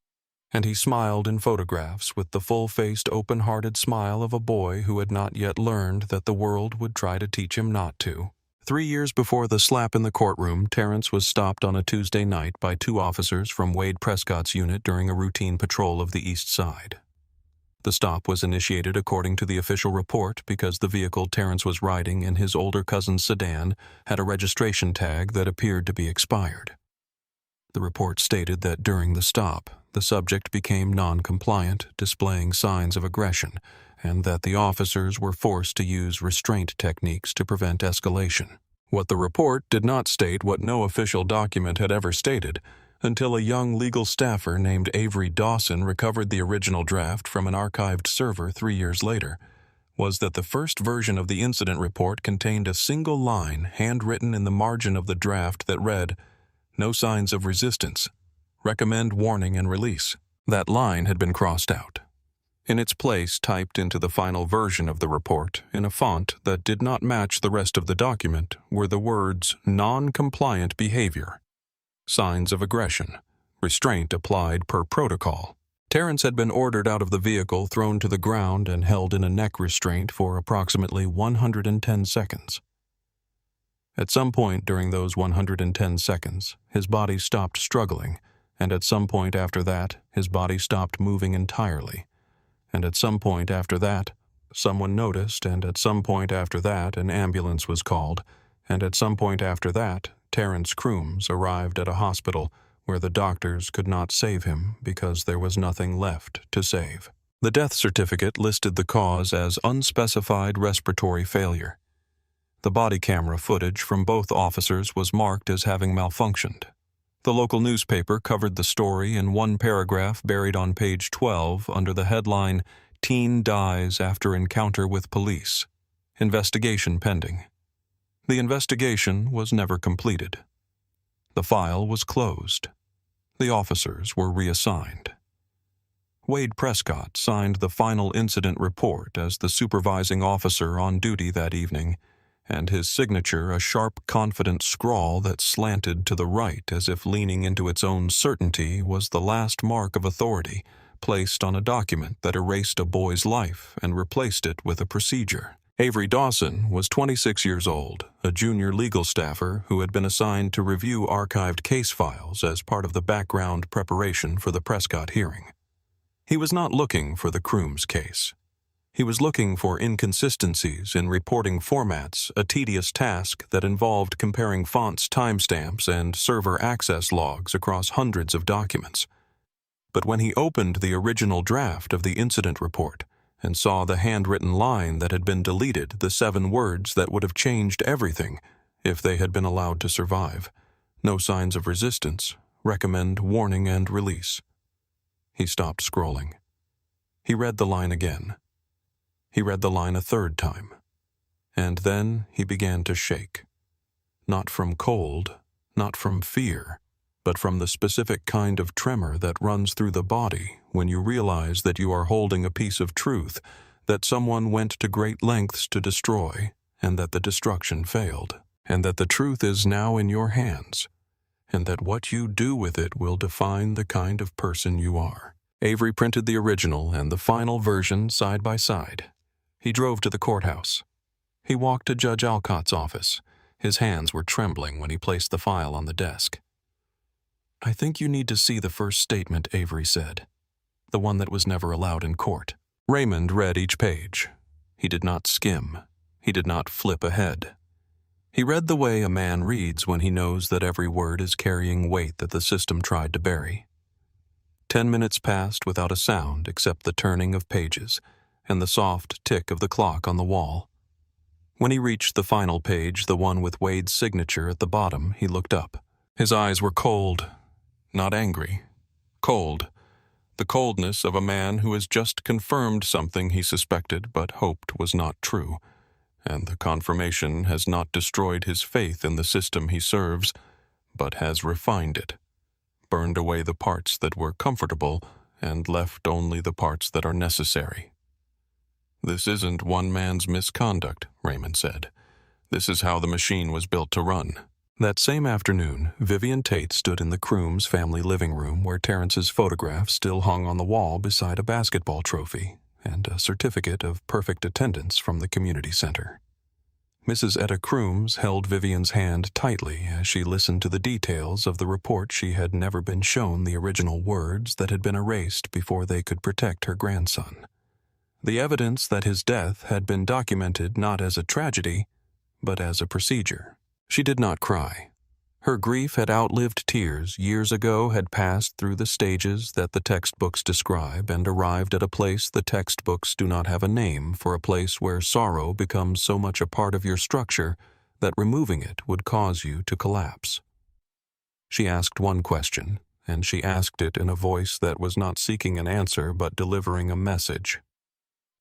And he smiled in photographs with the full-faced, open-hearted smile of a boy who had not yet learned that the world would try to teach him not to. 3 years before the slap in the courtroom, Terrence was stopped on a Tuesday night by 2 officers from Wade Prescott's unit during a routine patrol of the east side. The stop was initiated according to the official report because the vehicle Terrence was riding in his older cousin's sedan had a registration tag that appeared to be expired. The report stated that during the stop, the subject became non-compliant, displaying signs of aggression, and that the officers were forced to use restraint techniques to prevent escalation. What the report did not state what no official document had ever stated, until a young legal staffer named Avery Dawson recovered the original draft from an archived server 3 years later, was that the first version of the incident report contained a single line handwritten in the margin of the draft that read, "No signs of resistance. Recommend warning and release." That line had been crossed out. In its place, typed into the final version of the report, in a font that did not match the rest of the document, were the words "non-compliant behavior," "signs of aggression," "restraint applied per protocol." Terrence had been ordered out of the vehicle, thrown to the ground, and held in a neck restraint for approximately 110 seconds. At some point during those 110 seconds, his body stopped struggling, and at some point after that, his body stopped moving entirely. And at some point after that, someone noticed, and at some point after that, an ambulance was called, and at some point after that, Terrence Crooms arrived at a hospital where the doctors could not save him because there was nothing left to save. The death certificate listed the cause as unspecified respiratory failure. The body camera footage from both officers was marked as having malfunctioned. The local newspaper covered the story in one paragraph buried on page 12 under the headline, "Teen Dies After Encounter with Police. Investigation Pending." The investigation was never completed. The file was closed. The officers were reassigned. Wade Prescott signed the final incident report as the supervising officer on duty that evening, and his signature a sharp, confident scrawl that slanted to the right as if leaning into its own certainty was the last mark of authority placed on a document that erased a boy's life and replaced it with a procedure. Avery Dawson was 26 years old, a junior legal staffer who had been assigned to review archived case files as part of the background preparation for the Prescott hearing. He was not looking for the Crooms case. He was looking for inconsistencies in reporting formats, a tedious task that involved comparing fonts, timestamps, and server access logs across hundreds of documents. But when he opened the original draft of the incident report and saw the handwritten line that had been deleted, the 7 words that would have changed everything if they had been allowed to survive, "No signs of resistance. Recommend warning and release," he stopped scrolling. He read the line again. He read the line a third time. And then he began to shake. Not from cold, not from fear, but from the specific kind of tremor that runs through the body when you realize that you are holding a piece of truth that someone went to great lengths to destroy, and that the destruction failed, and that the truth is now in your hands, and that what you do with it will define the kind of person you are. Avery printed the original and the final version side by side. He drove to the courthouse. He walked to Judge Alcott's office. His hands were trembling when he placed the file on the desk. "I think you need to see the first statement," Avery said, "the one that was never allowed in court." Raymond read each page. He did not skim. He did not flip ahead. He read the way a man reads when he knows that every word is carrying weight that the system tried to bury. 10 minutes passed without a sound except the turning of pages and the soft tick of the clock on the wall. When he reached the final page, the one with Wade's signature at the bottom, he looked up. His eyes were cold, not angry, cold. The coldness of a man who has just confirmed something he suspected but hoped was not true, and the confirmation has not destroyed his faith in the system he serves, but has refined it, burned away the parts that were comfortable and left only the parts that are necessary. "This isn't one man's misconduct," Raymond said. "This is how the machine was built to run." That same afternoon, Vivian Tate stood in the Crooms family living room where Terrence's photograph still hung on the wall beside a basketball trophy and a certificate of perfect attendance from the community center. Mrs. Etta Crooms held Vivian's hand tightly as she listened to the details of the report. She had never been shown the original words that had been erased before they could protect her grandson. The evidence that his death had been documented not as a tragedy, but as a procedure. She did not cry. Her grief had outlived tears, years ago had passed through the stages that the textbooks describe and arrived at a place the textbooks do not have a name for, a place where sorrow becomes so much a part of your structure that removing it would cause you to collapse. She asked one question, and she asked it in a voice that was not seeking an answer but delivering a message.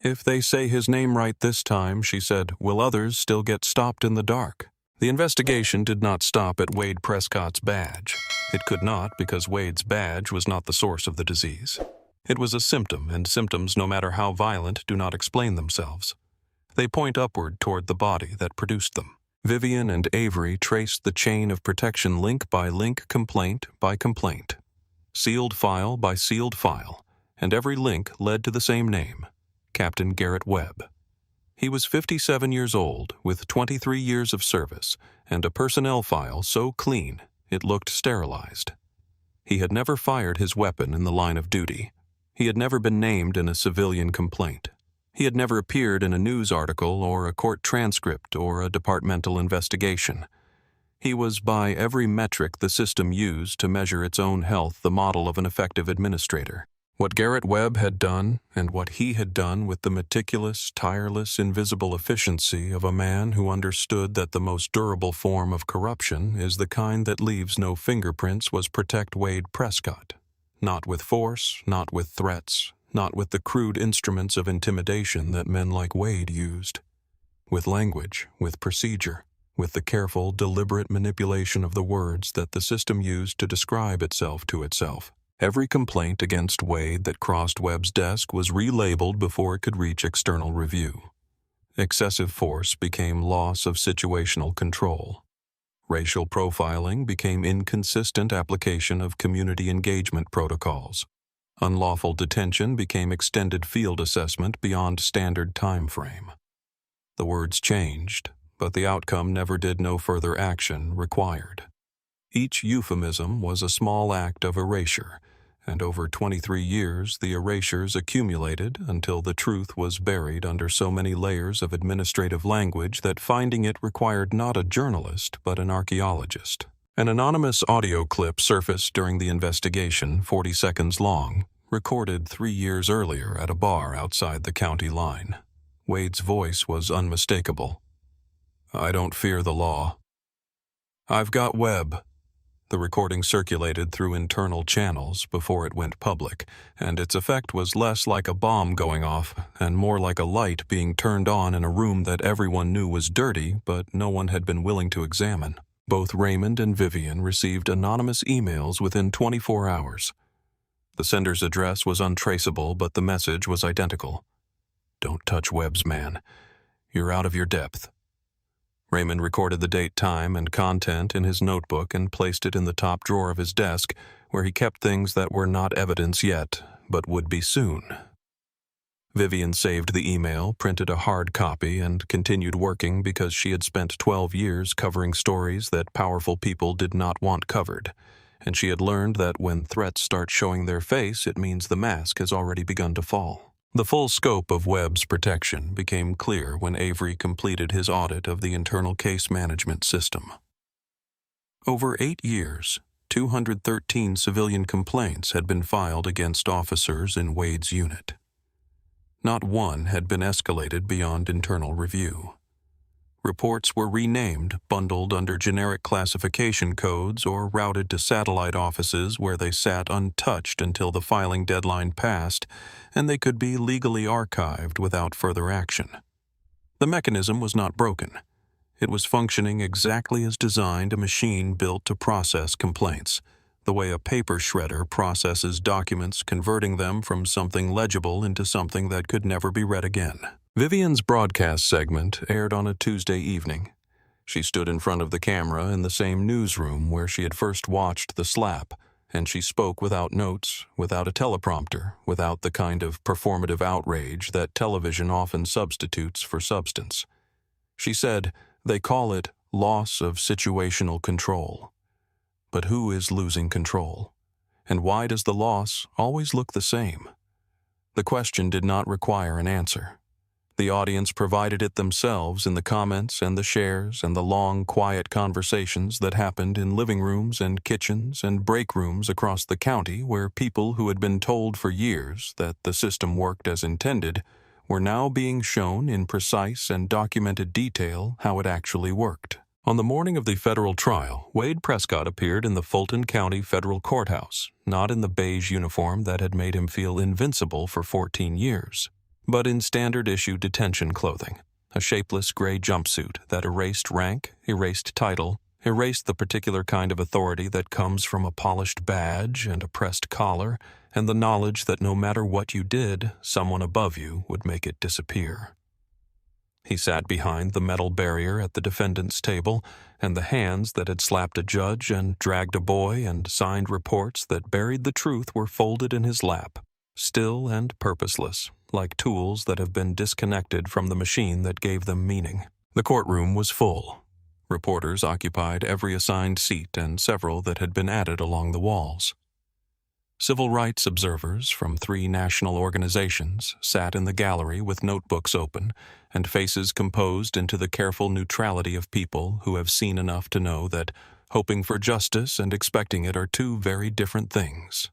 If they say his name right this time, she said, will others still get stopped in the dark? The investigation did not stop at Wade Prescott's badge. It could not because Wade's badge was not the source of the disease. It was a symptom, and symptoms, no matter how violent, do not explain themselves. They point upward toward the body that produced them. Vivian and Avery traced the chain of protection link by link, complaint by complaint, sealed file by sealed file, and every link led to the same name, Captain Garrett Webb. He was 57 years old, with 23 years of service, and a personnel file so clean it looked sterilized. He had never fired his weapon in the line of duty. He had never been named in a civilian complaint. He had never appeared in a news article or a court transcript or a departmental investigation. He was, by every metric the system used to measure its own health, the model of an effective administrator. What Garrett Webb had done, and what he had done with the meticulous, tireless, invisible efficiency of a man who understood that the most durable form of corruption is the kind that leaves no fingerprints, was protect Wade Prescott. Not with force, not with threats, not with the crude instruments of intimidation that men like Wade used. With language, with procedure, with the careful, deliberate manipulation of the words that the system used to describe itself to itself. Every complaint against Wade that crossed Webb's desk was relabeled before it could reach external review. Excessive force became loss of situational control. Racial profiling became inconsistent application of community engagement protocols. Unlawful detention became extended field assessment beyond standard time frame. The words changed, but the outcome never did. No further action required. Each euphemism was a small act of erasure, and over 23 years the erasures accumulated until the truth was buried under so many layers of administrative language that finding it required not a journalist but an archaeologist. An anonymous audio clip surfaced during the investigation, 40 seconds long, recorded 3 years earlier at a bar outside the county line. Wade's voice was unmistakable. "I don't fear the law. I've got Webb." The recording circulated through internal channels before it went public, and its effect was less like a bomb going off and more like a light being turned on in a room that everyone knew was dirty but no one had been willing to examine. Both Raymond and Vivian received anonymous emails within 24 hours. The sender's address was untraceable, but the message was identical. "Don't touch Webb's man. You're out of your depth." Raymond recorded the date, time, and content in his notebook and placed it in the top drawer of his desk, where he kept things that were not evidence yet, but would be soon. Vivian saved the email, printed a hard copy, and continued working because she had spent 12 years covering stories that powerful people did not want covered, and she had learned that when threats start showing their face, it means the mask has already begun to fall. The full scope of Webb's protection became clear when Avery completed his audit of the internal case management system. Over 8 years, 213 civilian complaints had been filed against officers in Wade's unit. Not one had been escalated beyond internal review. Reports were renamed, bundled under generic classification codes, or routed to satellite offices where they sat untouched until the filing deadline passed, and they could be legally archived without further action. The mechanism was not broken. It was functioning exactly as designed, a machine built to process complaints, the way a paper shredder processes documents, converting them from something legible into something that could never be read again. Vivian's broadcast segment aired on a Tuesday evening. She stood in front of the camera in the same newsroom where she had first watched the slap, and she spoke without notes, without a teleprompter, without the kind of performative outrage that television often substitutes for substance. She said, "They call it loss of situational control. But who is losing control? And why does the loss always look the same?" The question did not require an answer. The audience provided it themselves in the comments and the shares and the long, quiet conversations that happened in living rooms and kitchens and break rooms across the county, where people who had been told for years that the system worked as intended were now being shown in precise and documented detail how it actually worked. On the morning of the federal trial, Wade Prescott appeared in the Fulton County Federal Courthouse, not in the beige uniform that had made him feel invincible for 14 years, but in standard-issue detention clothing, a shapeless gray jumpsuit that erased rank, erased title, erased the particular kind of authority that comes from a polished badge and a pressed collar, and the knowledge that no matter what you did, someone above you would make it disappear. He sat behind the metal barrier at the defendant's table, and the hands that had slapped a judge and dragged a boy and signed reports that buried the truth were folded in his lap, still and purposeless, like tools that have been disconnected from the machine that gave them meaning. The courtroom was full. Reporters occupied every assigned seat and several that had been added along the walls. Civil rights observers from 3 national organizations sat in the gallery with notebooks open and faces composed into the careful neutrality of people who have seen enough to know that hoping for justice and expecting it are 2 very different things.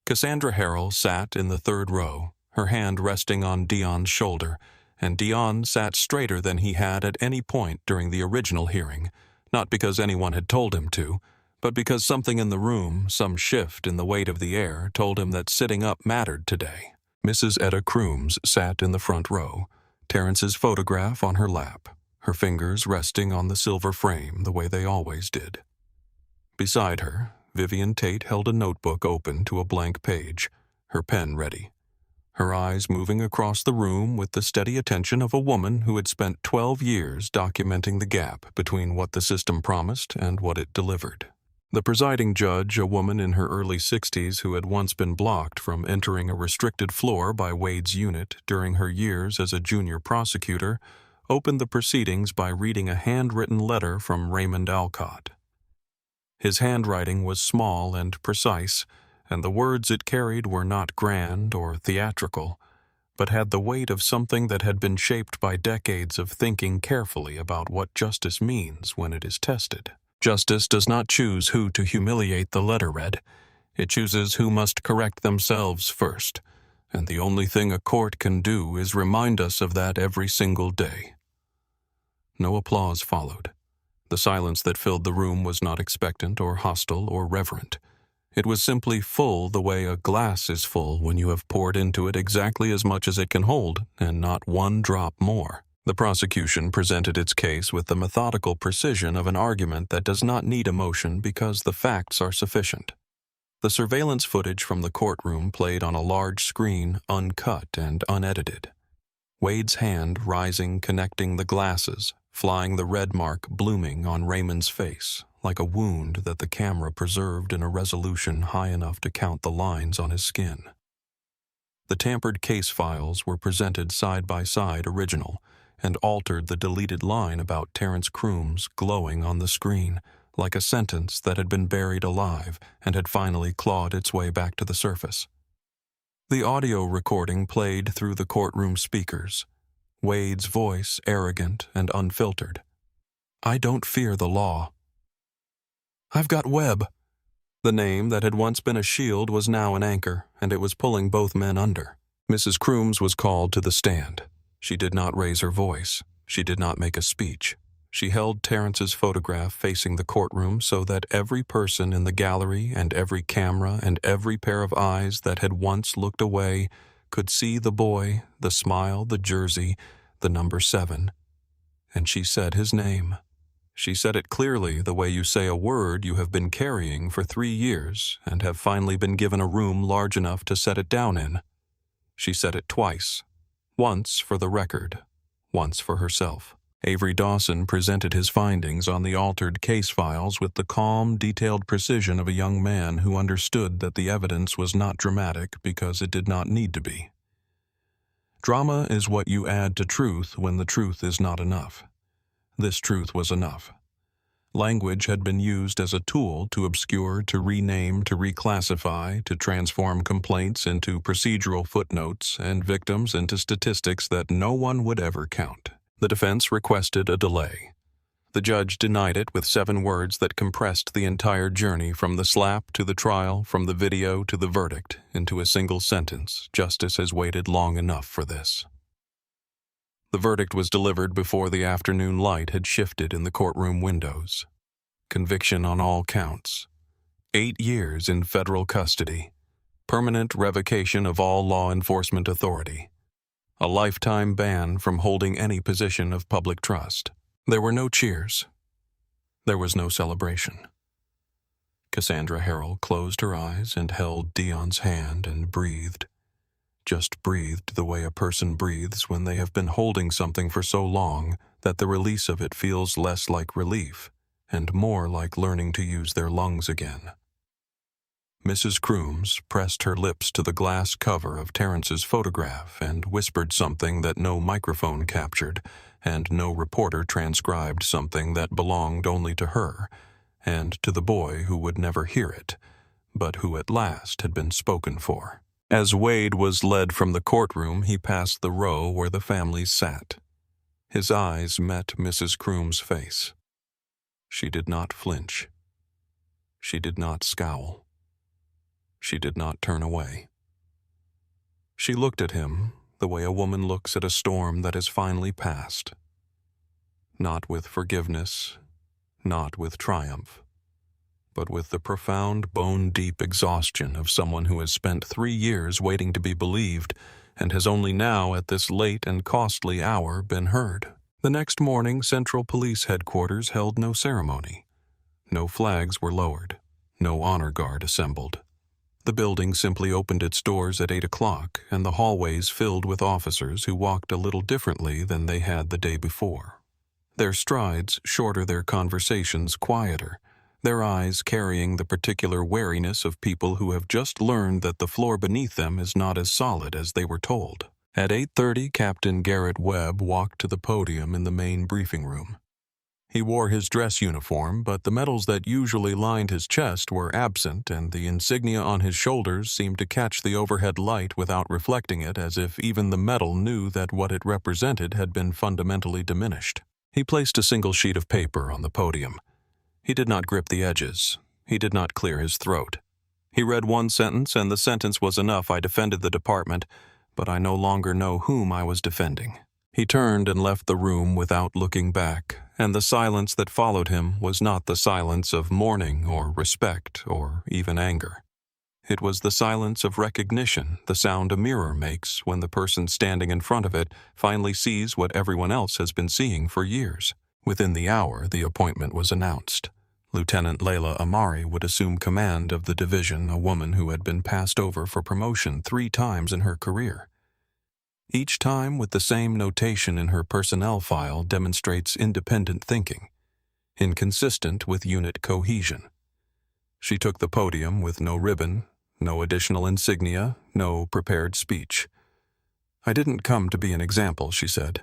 Cassandra Harrell sat in the 3rd row, her hand resting on Dion's shoulder, and Dion sat straighter than he had at any point during the original hearing, not because anyone had told him to, but because something in the room, some shift in the weight of the air, told him that sitting up mattered today. Mrs. Etta Crooms sat in the front row, Terrence's photograph on her lap, her fingers resting on the silver frame the way they always did. Beside her, Vivian Tate held a notebook open to a blank page, her pen ready, her eyes moving across the room with the steady attention of a woman who had spent 12 years documenting the gap between what the system promised and what it delivered. The presiding judge, a woman in her early 60s who had once been blocked from entering a restricted floor by Wade's unit during her years as a junior prosecutor, opened the proceedings by reading a handwritten letter from Raymond Alcott. His handwriting was small and precise, and the words it carried were not grand or theatrical, but had the weight of something that had been shaped by decades of thinking carefully about what justice means when it is tested. Justice does not choose who to humiliate, the letter read. It chooses who must correct themselves first, and the only thing a court can do is remind us of that every single day. No applause followed. The silence that filled the room was not expectant or hostile or reverent. It was simply full the way a glass is full when you have poured into it exactly as much as it can hold and not one drop more. The prosecution presented its case with the methodical precision of an argument that does not need emotion because the facts are sufficient. The surveillance footage from the courtroom played on a large screen, uncut and unedited. Wade's hand rising, connecting the glasses, flying the red mark blooming on Raymond's face, like a wound that the camera preserved in a resolution high enough to count the lines on his skin. The tampered case files were presented side by side original, and altered the deleted line about Terrence Crooms glowing on the screen, like a sentence that had been buried alive and had finally clawed its way back to the surface. The audio recording played through the courtroom speakers, Wade's voice arrogant and unfiltered. "I don't fear the law. I've got Webb." The name that had once been a shield was now an anchor, and it was pulling both men under. Mrs. Crooms was called to the stand. She did not raise her voice. She did not make a speech. She held Terrence's photograph facing the courtroom so that every person in the gallery and every camera and every pair of eyes that had once looked away could see the boy, the smile, the jersey, the number 7. And she said his name. She said it clearly, the way you say a word you have been carrying for 3 years and have finally been given a room large enough to set it down in. She said it twice. Once for the record, once for herself. Avery Dawson presented his findings on the altered case files with the calm, detailed precision of a young man who understood that the evidence was not dramatic because it did not need to be. Drama is what you add to truth when the truth is not enough. This truth was enough. Language had been used as a tool to obscure, to rename, to reclassify, to transform complaints into procedural footnotes and victims into statistics that no one would ever count. The defense requested a delay. The judge denied it with 7 words that compressed the entire journey from the slap to the trial, from the video to the verdict, into a single sentence. Justice has waited long enough for this. The verdict was delivered before the afternoon light had shifted in the courtroom windows. Conviction on all counts. 8 years in federal custody. Permanent revocation of all law enforcement authority. A lifetime ban from holding any position of public trust. There were no cheers. There was no celebration. Cassandra Harrell closed her eyes and held Dion's hand and breathed. Just breathed the way a person breathes when they have been holding something for so long that the release of it feels less like relief and more like learning to use their lungs again. Mrs. Crooms pressed her lips to the glass cover of Terrence's photograph and whispered something that no microphone captured, and no reporter transcribed something that belonged only to her, and to the boy who would never hear it, but who at last had been spoken for. As Wade was led from the courtroom, he passed the row where the families sat. His eyes met Mrs. Crooms' face. She did not flinch. She did not scowl. She did not turn away. She looked at him the way a woman looks at a storm that has finally passed. Not with forgiveness, not with triumph, but with the profound, bone-deep exhaustion of someone who has spent 3 years waiting to be believed and has only now, at this late and costly hour, been heard. The next morning, Central Police Headquarters held no ceremony. No flags were lowered. No honor guard assembled. The building simply opened its doors at 8 o'clock, and the hallways filled with officers who walked a little differently than they had the day before. Their strides shorter, their conversations quieter, their eyes carrying the particular wariness of people who have just learned that the floor beneath them is not as solid as they were told. At 8:30, Captain Garrett Webb walked to the podium in the main briefing room. He wore his dress uniform, but the medals that usually lined his chest were absent, and the insignia on his shoulders seemed to catch the overhead light without reflecting it, as if even the medal knew that what it represented had been fundamentally diminished. He placed a single sheet of paper on the podium. He did not grip the edges. He did not clear his throat. He read one sentence, and the sentence was enough. I defended the department, but I no longer know whom I was defending. He turned and left the room without looking back, and the silence that followed him was not the silence of mourning or respect or even anger. It was the silence of recognition, the sound a mirror makes when the person standing in front of it finally sees what everyone else has been seeing for years. Within the hour, the appointment was announced. Lieutenant Layla Amari would assume command of the division, a woman who had been passed over for promotion 3 times in her career. Each time, with the same notation in her personnel file, demonstrates independent thinking, inconsistent with unit cohesion. She took the podium with no ribbon, no additional insignia, no prepared speech. "I didn't come to be an example," she said.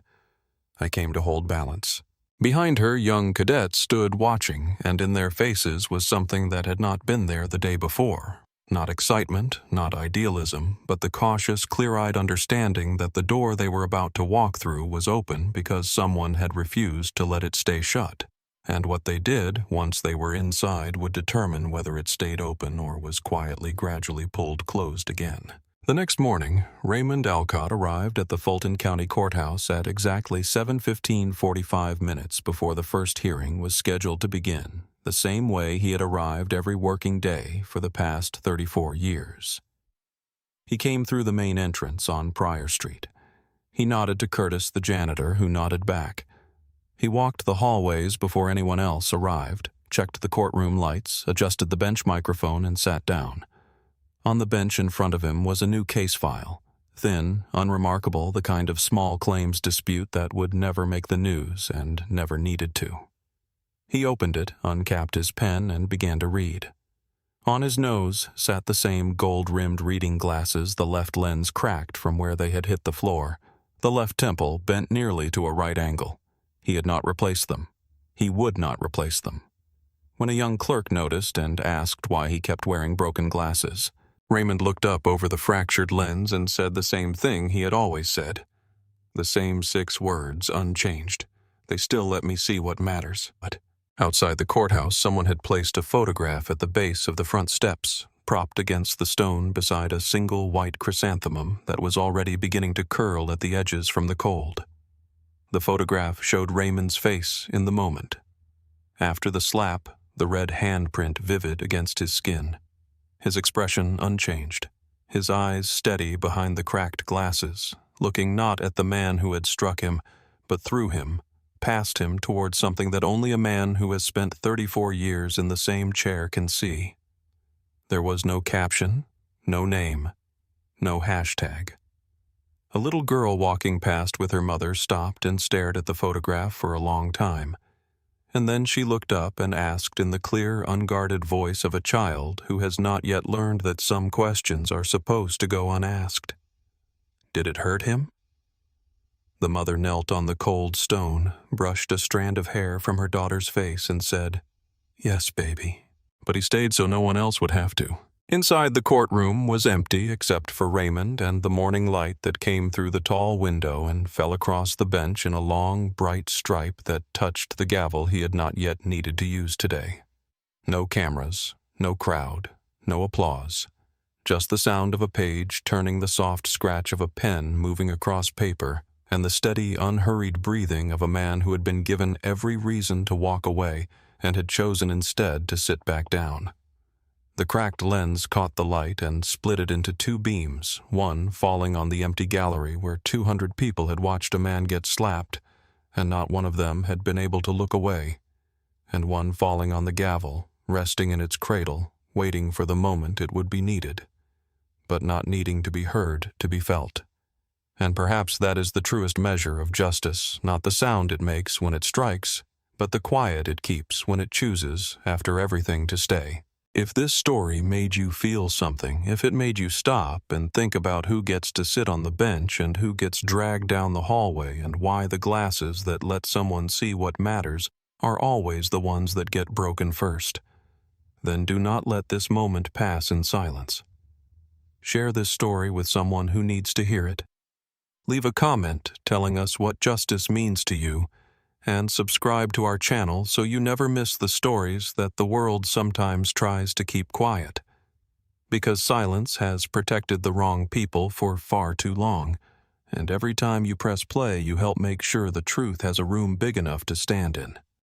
"I came to hold balance." Behind her, young cadets stood watching, and in their faces was something that had not been there the day before. Not excitement, not idealism, but the cautious, clear-eyed understanding that the door they were about to walk through was open because someone had refused to let it stay shut, and what they did once they were inside would determine whether it stayed open or was quietly, gradually pulled closed again. The next morning, Raymond Alcott arrived at the Fulton County Courthouse at exactly 7:45 before the first hearing was scheduled to begin, the same way he had arrived every working day for the past 34 years. He came through the main entrance on Pryor Street. He nodded to Curtis, the janitor, who nodded back. He walked the hallways before anyone else arrived, checked the courtroom lights, adjusted the bench microphone, and sat down. On the bench in front of him was a new case file, thin, unremarkable, the kind of small claims dispute that would never make the news and never needed to. He opened it, uncapped his pen, and began to read. On his nose sat the same gold-rimmed reading glasses, the left lens cracked from where they had hit the floor, the left temple bent nearly to a right angle. He had not replaced them. He would not replace them. When a young clerk noticed and asked why he kept wearing broken glasses, Raymond looked up over the fractured lens and said the same thing he had always said. The same 6 words, unchanged. "They still let me see what matters." But outside the courthouse, someone had placed a photograph at the base of the front steps, propped against the stone beside a single white chrysanthemum that was already beginning to curl at the edges from the cold. The photograph showed Raymond's face in the moment. After the slap, the red handprint vivid against his skin. His expression unchanged, his eyes steady behind the cracked glasses, looking not at the man who had struck him, but through him, past him towards something that only a man who has spent 34 years in the same chair can see. There was no caption, no name, no hashtag. A little girl walking past with her mother stopped and stared at the photograph for a long time, and then she looked up and asked in the clear, unguarded voice of a child who has not yet learned that some questions are supposed to go unasked. Did it hurt him? The mother knelt on the cold stone, brushed a strand of hair from her daughter's face, and said, "Yes, baby." But he stayed so no one else would have to. Inside, the courtroom was empty except for Raymond and the morning light that came through the tall window and fell across the bench in a long, bright stripe that touched the gavel he had not yet needed to use today. No cameras, no crowd, no applause. Just the sound of a page turning, the soft scratch of a pen moving across paper, and the steady, unhurried breathing of a man who had been given every reason to walk away and had chosen instead to sit back down. The cracked lens caught the light and split it into two beams, one falling on the empty gallery where 200 people had watched a man get slapped, and not one of them had been able to look away, and one falling on the gavel, resting in its cradle, waiting for the moment it would be needed, but not needing to be heard to be felt. And perhaps that is the truest measure of justice, not the sound it makes when it strikes, but the quiet it keeps when it chooses, after everything, to stay. If this story made you feel something, if it made you stop and think about who gets to sit on the bench and who gets dragged down the hallway and why the glasses that let someone see what matters are always the ones that get broken first, then do not let this moment pass in silence. Share this story with someone who needs to hear it. Leave a comment telling us what justice means to you, and subscribe to our channel so you never miss the stories that the world sometimes tries to keep quiet. Because silence has protected the wrong people for far too long, and every time you press play you help make sure the truth has a room big enough to stand in.